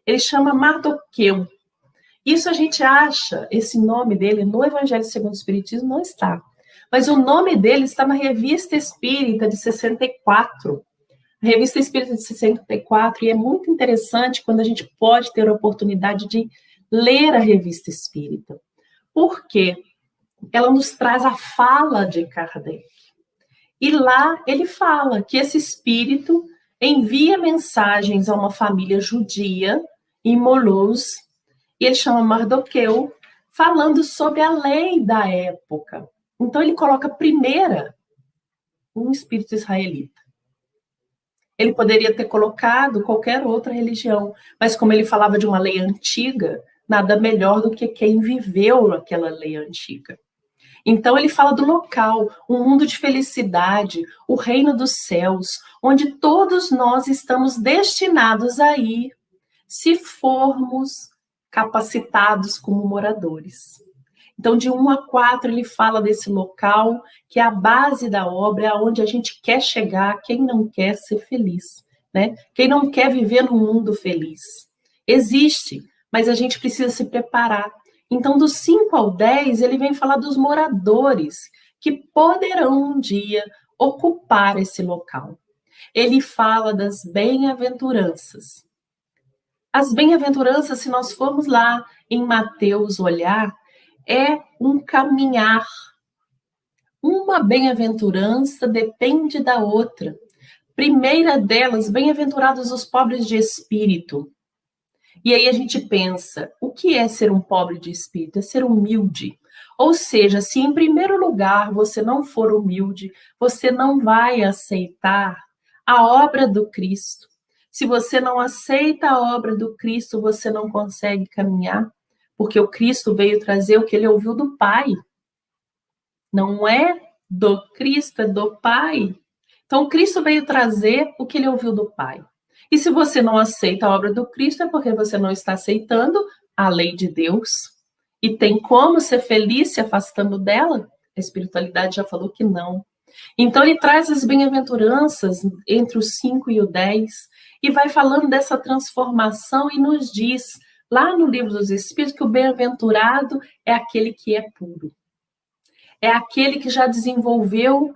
Ele chama Mardoqueu. Isso a gente acha, esse nome dele no Evangelho segundo o Espiritismo não está. Mas o nome dele está na Revista Espírita de 64. A Revista Espírita de 64, e é muito interessante quando a gente pode ter a oportunidade de ler a Revista Espírita. Por quê? Ela nos traz a fala de Kardec. E lá ele fala que esse espírito envia mensagens a uma família judia em Mulhouse, e ele chama Mardoqueu, falando sobre a lei da época. Então ele coloca primeira um espírito israelita. Ele poderia ter colocado qualquer outra religião, mas como ele falava de uma lei antiga, nada melhor do que quem viveu aquela lei antiga. Então ele fala do local, um mundo de felicidade, o reino dos céus, onde todos nós estamos destinados a ir, se formos capacitados como moradores. Então, de 1 a 4, ele fala desse local, que é a base da obra, é onde a gente quer chegar, quem não quer ser feliz, né? Quem não quer viver num mundo feliz. Existe, mas a gente precisa se preparar. Então, do 5 ao 10, ele vem falar dos moradores que poderão um dia ocupar esse local. Ele fala das bem-aventuranças. As bem-aventuranças, se nós formos lá em Mateus olhar, é um caminhar. Uma bem-aventurança depende da outra. Primeira delas, bem-aventurados os pobres de espírito. E aí a gente pensa, o que é ser um pobre de espírito? É ser humilde. Ou seja, se em primeiro lugar você não for humilde, você não vai aceitar a obra do Cristo. Se você não aceita a obra do Cristo, você não consegue caminhar, porque o Cristo veio trazer o que ele ouviu do Pai. Não é do Cristo, é do Pai. Então, o Cristo veio trazer o que ele ouviu do Pai. E se você não aceita a obra do Cristo, é porque você não está aceitando a lei de Deus. E tem como ser feliz se afastando dela? A espiritualidade já falou que não. Então, ele traz as bem-aventuranças entre os 5 e o 10, e vai falando dessa transformação e nos diz, lá no Livro dos Espíritos, que o bem-aventurado é aquele que é puro. É aquele que já desenvolveu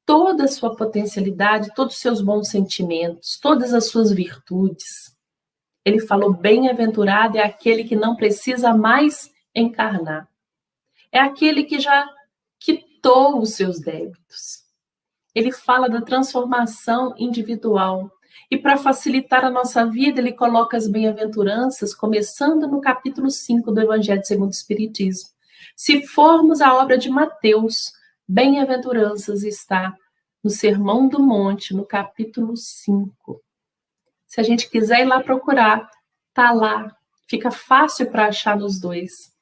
toda a sua potencialidade, todos os seus bons sentimentos, todas as suas virtudes. Ele falou, bem-aventurado é aquele que não precisa mais encarnar. É aquele que já quitou os seus débitos. Ele fala da transformação individual. E para facilitar a nossa vida, ele coloca as bem-aventuranças, começando no capítulo 5 do Evangelho segundo o Espiritismo. Se formos à obra de Mateus, bem-aventuranças está no Sermão do Monte, no capítulo 5. Se a gente quiser ir lá procurar, tá lá. Fica fácil para achar nos dois.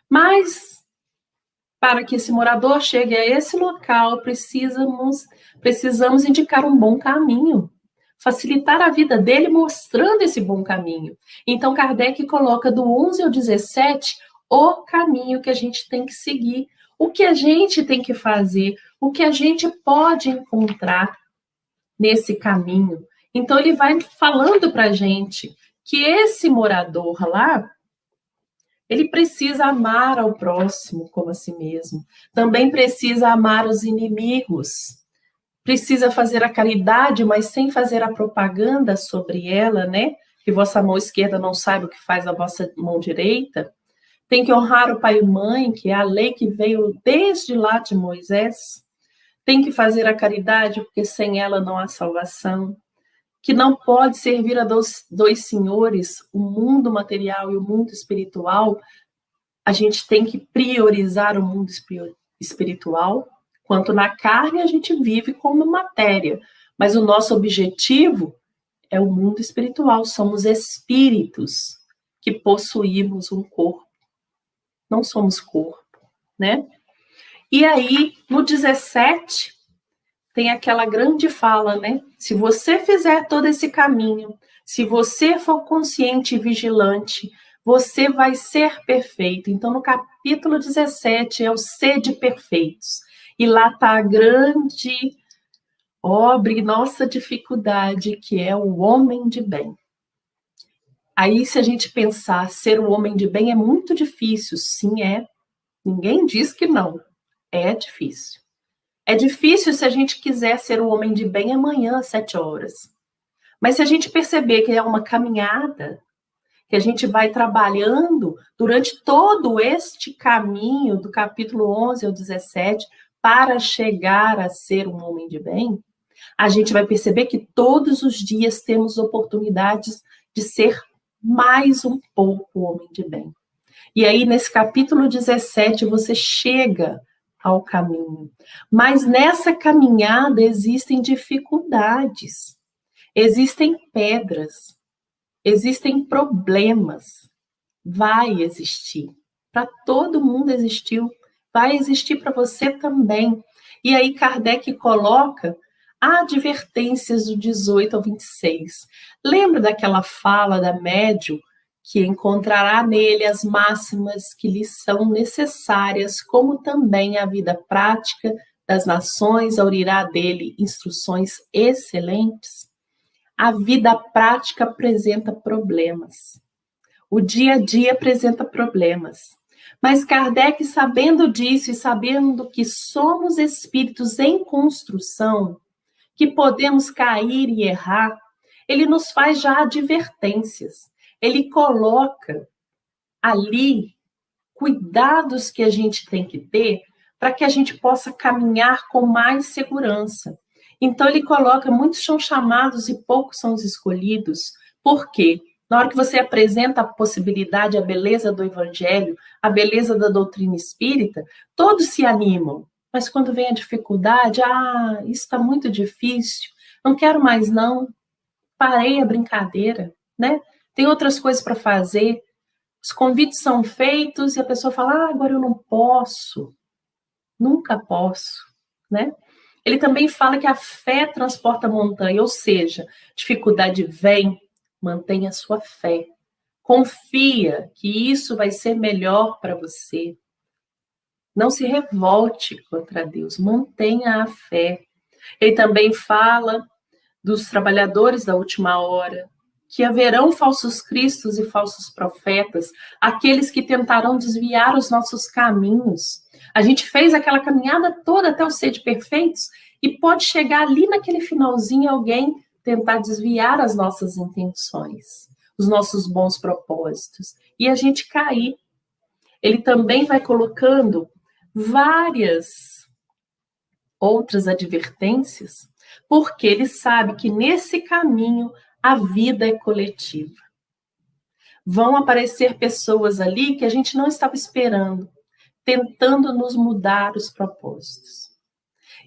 Mas, para que esse morador chegue a esse local, precisamos indicar um bom caminho. Facilitar a vida dele mostrando esse bom caminho. Então, Kardec coloca do 11 ao 17 o caminho que a gente tem que seguir, o que a gente tem que fazer, o que a gente pode encontrar nesse caminho. Então, ele vai falando para a gente que esse morador lá, ele precisa amar ao próximo como a si mesmo. Também precisa amar os inimigos. Precisa fazer a caridade, mas sem fazer a propaganda sobre ela, né? Que vossa mão esquerda não saiba o que faz a vossa mão direita. Tem que honrar o pai e mãe, que é a lei que veio desde lá de Moisés. Tem que fazer a caridade, porque sem ela não há salvação. Que não pode servir a dois senhores, o mundo material e o mundo espiritual. A gente tem que priorizar o mundo espiritual. Quanto na carne, a gente vive como matéria. Mas o nosso objetivo é o mundo espiritual. Somos espíritos que possuímos um corpo. Não somos corpo, né? E aí, no 17, tem aquela grande fala, né? Se você fizer todo esse caminho, se você for consciente e vigilante, você vai ser perfeito. Então, no capítulo 17, é o sede perfeitos. E lá está a grande obra e nossa dificuldade, que é o homem de bem. Aí, se a gente pensar, ser o homem de bem é muito difícil. Sim, é. Ninguém diz que não. É difícil. É difícil se a gente quiser ser o homem de bem amanhã, às 7 horas. Mas se a gente perceber que é uma caminhada, que a gente vai trabalhando durante todo este caminho, do capítulo 11 ao 17, para chegar a ser um homem de bem, a gente vai perceber que todos os dias temos oportunidades de ser mais um pouco homem de bem. E aí, nesse capítulo 17, você chega ao caminho. Mas nessa caminhada existem dificuldades, existem pedras, existem problemas. Vai existir. Para todo mundo existiu. Vai existir para você também. E aí Kardec coloca advertências do 18 ao 26. Lembra daquela fala da médium que encontrará nele as máximas que lhe são necessárias, como também a vida prática das nações aurirá dele instruções excelentes? A vida prática apresenta problemas. O dia a dia apresenta problemas. Mas Kardec, sabendo disso e sabendo que somos espíritos em construção, que podemos cair e errar, ele nos faz já advertências. Ele coloca ali cuidados que a gente tem que ter para que a gente possa caminhar com mais segurança. Então, ele coloca, muitos são chamados e poucos são os escolhidos. Por quê? Na hora que você apresenta a possibilidade, a beleza do evangelho, a beleza da doutrina espírita, todos se animam. Mas quando vem a dificuldade, isso está muito difícil, não quero mais não, parei a brincadeira, né? Tem outras coisas para fazer. Os convites são feitos e a pessoa fala, agora eu não posso, nunca posso, né? Ele também fala que a fé transporta a montanha, ou seja, dificuldade vem, mantenha a sua fé. Confia que isso vai ser melhor para você. Não se revolte contra Deus, mantenha a fé. Ele também fala dos trabalhadores da última hora, que haverão falsos cristos e falsos profetas, aqueles que tentarão desviar os nossos caminhos. A gente fez aquela caminhada toda até o ser de perfeitos e pode chegar ali naquele finalzinho alguém tentar desviar as nossas intenções, os nossos bons propósitos, e a gente cair. Ele também vai colocando várias outras advertências, porque ele sabe que nesse caminho a vida é coletiva. Vão aparecer pessoas ali que a gente não estava esperando, tentando nos mudar os propósitos.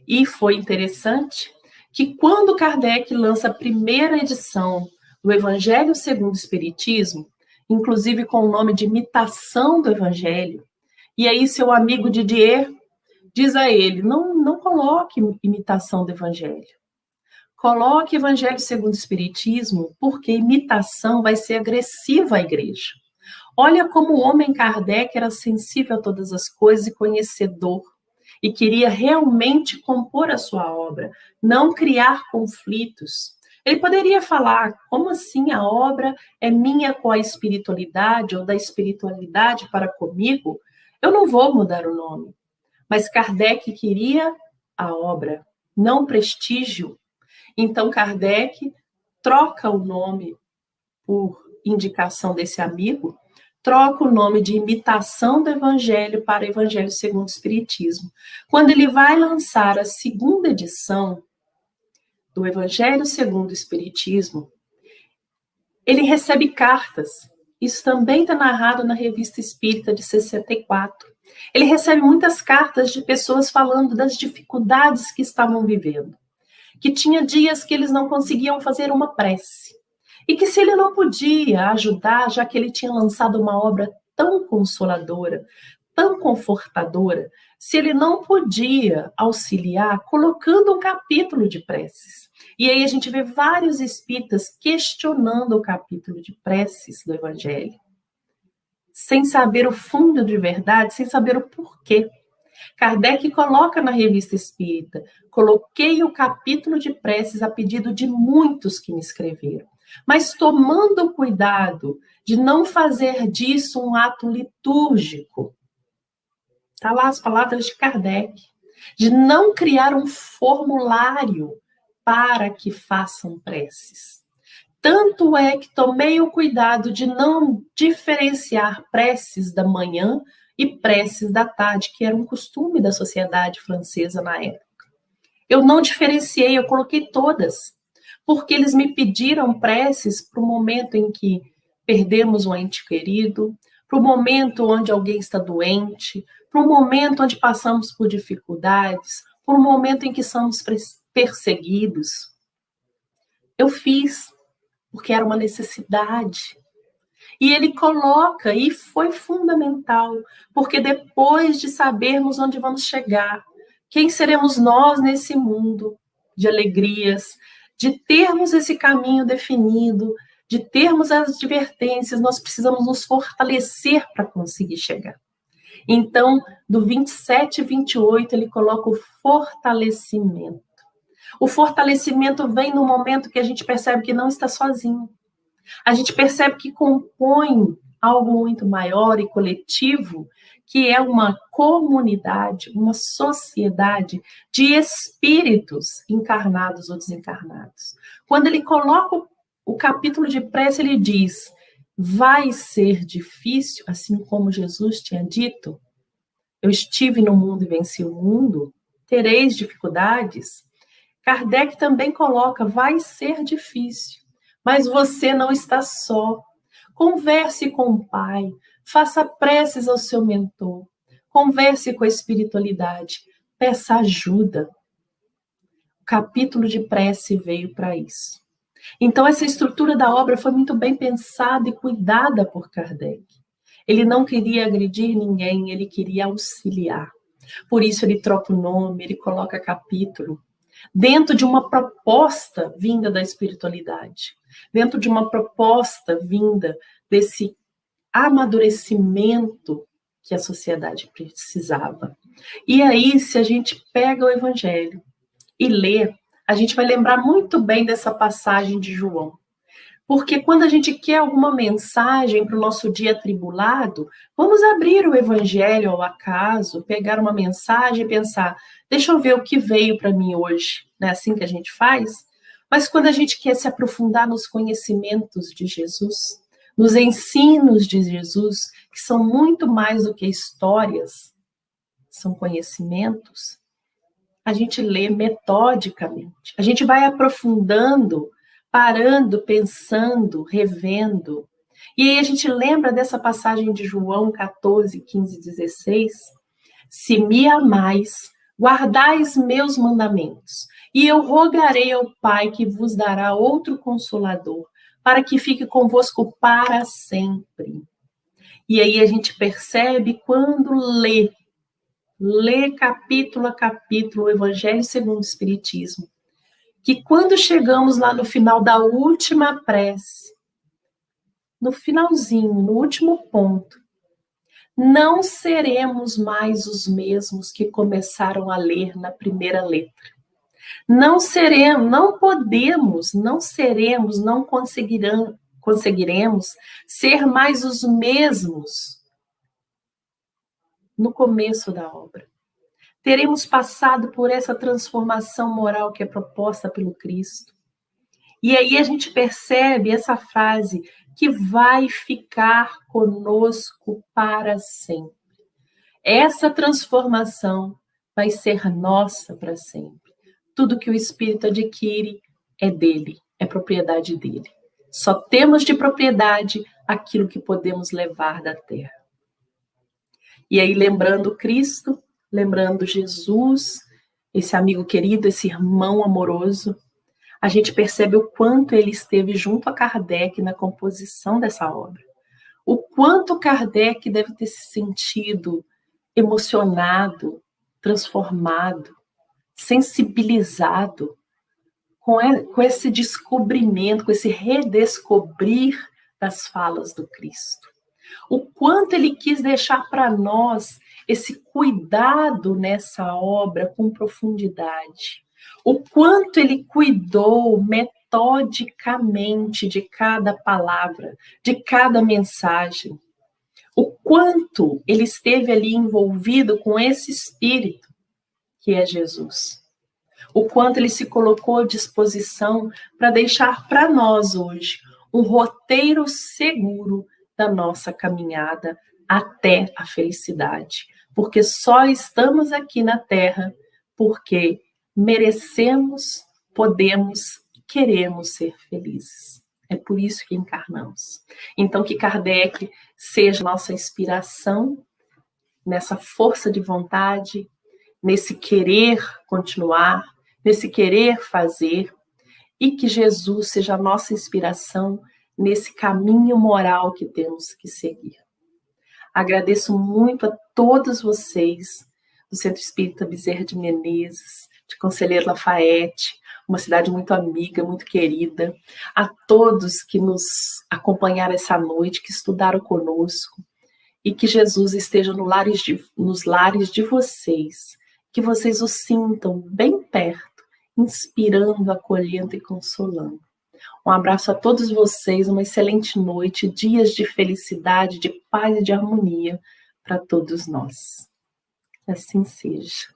E foi interessante que quando Kardec lança a primeira edição do Evangelho segundo o Espiritismo, inclusive com o nome de Imitação do Evangelho, e aí seu amigo Didier diz a ele, não coloque imitação do Evangelho. Coloque Evangelho segundo o Espiritismo, porque imitação vai ser agressiva à igreja. Olha como o homem Kardec era sensível a todas as coisas e conhecedor, e queria realmente compor a sua obra, não criar conflitos. Ele poderia falar, como assim a obra é minha com a espiritualidade, ou da espiritualidade para comigo? Eu não vou mudar o nome. Mas Kardec queria a obra, não prestígio. Então, Kardec troca o nome por indicação desse amigo, troca o nome de Imitação do Evangelho para Evangelho segundo o Espiritismo. Quando ele vai lançar a segunda edição do Evangelho segundo o Espiritismo, ele recebe cartas. Isso também está narrado na Revista Espírita de 64. Ele recebe muitas cartas de pessoas falando das dificuldades que estavam vivendo, que tinha dias que eles não conseguiam fazer uma prece, e que se ele não podia ajudar, já que ele tinha lançado uma obra tão consoladora, tão confortadora, se ele não podia auxiliar colocando um capítulo de preces. E aí a gente vê vários espíritas questionando o capítulo de preces do Evangelho, sem saber o fundo de verdade, sem saber o porquê. Kardec coloca na Revista Espírita, coloquei o capítulo de preces a pedido de muitos que me escreveram, mas tomando cuidado de não fazer disso um ato litúrgico. Está lá as palavras de Kardec, de não criar um formulário para que façam preces. Tanto é que tomei o cuidado de não diferenciar preces da manhã e preces da tarde, que era um costume da sociedade francesa na época. Eu não diferenciei, eu coloquei todas, porque eles me pediram preces para o momento em que perdemos um ente querido, para o momento onde alguém está doente, para o momento onde passamos por dificuldades, para o momento em que somos perseguidos. Eu fiz, porque era uma necessidade. E ele coloca, e foi fundamental, porque depois de sabermos onde vamos chegar, quem seremos nós nesse mundo de alegrias, de termos esse caminho definido, de termos as advertências, nós precisamos nos fortalecer para conseguir chegar. Então, do 27 e 28, ele coloca o fortalecimento. O fortalecimento vem no momento que a gente percebe que não está sozinho. A gente percebe que compõe algo muito maior e coletivo, que é uma comunidade, uma sociedade de espíritos encarnados ou desencarnados. Quando ele coloca o capítulo de prece, ele diz: vai ser difícil, assim como Jesus tinha dito, eu estive no mundo e venci o mundo, tereis dificuldades. Kardec também coloca: vai ser difícil, mas você não está só. Converse com o Pai, faça preces ao seu mentor, converse com a espiritualidade, peça ajuda. O capítulo de prece veio para isso. Então, essa estrutura da obra foi muito bem pensada e cuidada por Kardec. Ele não queria agredir ninguém, ele queria auxiliar. Por isso, ele troca o nome, ele coloca capítulo, dentro de uma proposta vinda da espiritualidade, dentro de uma proposta vinda desse amadurecimento que a sociedade precisava. E aí, se a gente pega o Evangelho e lê, a gente vai lembrar muito bem dessa passagem de João. Porque quando a gente quer alguma mensagem para o nosso dia atribulado, vamos abrir o Evangelho ao acaso, pegar uma mensagem e pensar: deixa eu ver o que veio para mim hoje. Não é assim que a gente faz? Mas quando a gente quer se aprofundar nos conhecimentos de Jesus, nos ensinos de Jesus, que são muito mais do que histórias, são conhecimentos, a gente lê metodicamente. A gente vai aprofundando, parando, pensando, revendo. E aí a gente lembra dessa passagem de João 14, 15, 16. Se me amais, guardais meus mandamentos, e eu rogarei ao Pai que vos dará outro Consolador, para que fique convosco para sempre. E aí a gente percebe quando lê capítulo a capítulo o Evangelho segundo o Espiritismo, que quando chegamos lá no final da última prece, no finalzinho, no último ponto, não seremos mais os mesmos que começaram a ler na primeira letra. Não seremos, não podemos, não seremos, não conseguiremos ser mais os mesmos no começo da obra. Teremos passado por essa transformação moral que é proposta pelo Cristo. E aí a gente percebe essa frase que vai ficar conosco para sempre. Essa transformação vai ser nossa para sempre. Tudo que o Espírito adquire é dele, é propriedade dele. Só temos de propriedade aquilo que podemos levar da terra. E aí, lembrando Cristo, lembrando Jesus, esse amigo querido, esse irmão amoroso, a gente percebe o quanto ele esteve junto a Kardec na composição dessa obra. O quanto Kardec deve ter se sentido emocionado, transformado, sensibilizado com esse descobrimento, com esse redescobrir das falas do Cristo. O quanto ele quis deixar para nós esse cuidado nessa obra com profundidade. O quanto ele cuidou metodicamente de cada palavra, de cada mensagem. O quanto ele esteve ali envolvido com esse Espírito que é Jesus. O quanto ele se colocou à disposição para deixar para nós hoje um roteiro seguro da nossa caminhada até a felicidade. Porque só estamos aqui na Terra porque merecemos, podemos e queremos ser felizes. É por isso que encarnamos. Então, que Kardec seja nossa inspiração nessa força de vontade, nesse querer continuar, nesse querer fazer, e que Jesus seja a nossa inspiração nesse caminho moral que temos que seguir. Agradeço muito a todos vocês do Centro Espírita Bezerra de Menezes, de Conselheiro Lafayette, uma cidade muito amiga, muito querida, a todos que nos acompanharam essa noite, que estudaram conosco, e que Jesus esteja nos lares de vocês, que vocês o sintam bem perto, inspirando, acolhendo e consolando. Um abraço a todos vocês, uma excelente noite, dias de felicidade, de paz e de harmonia para todos nós. Assim seja.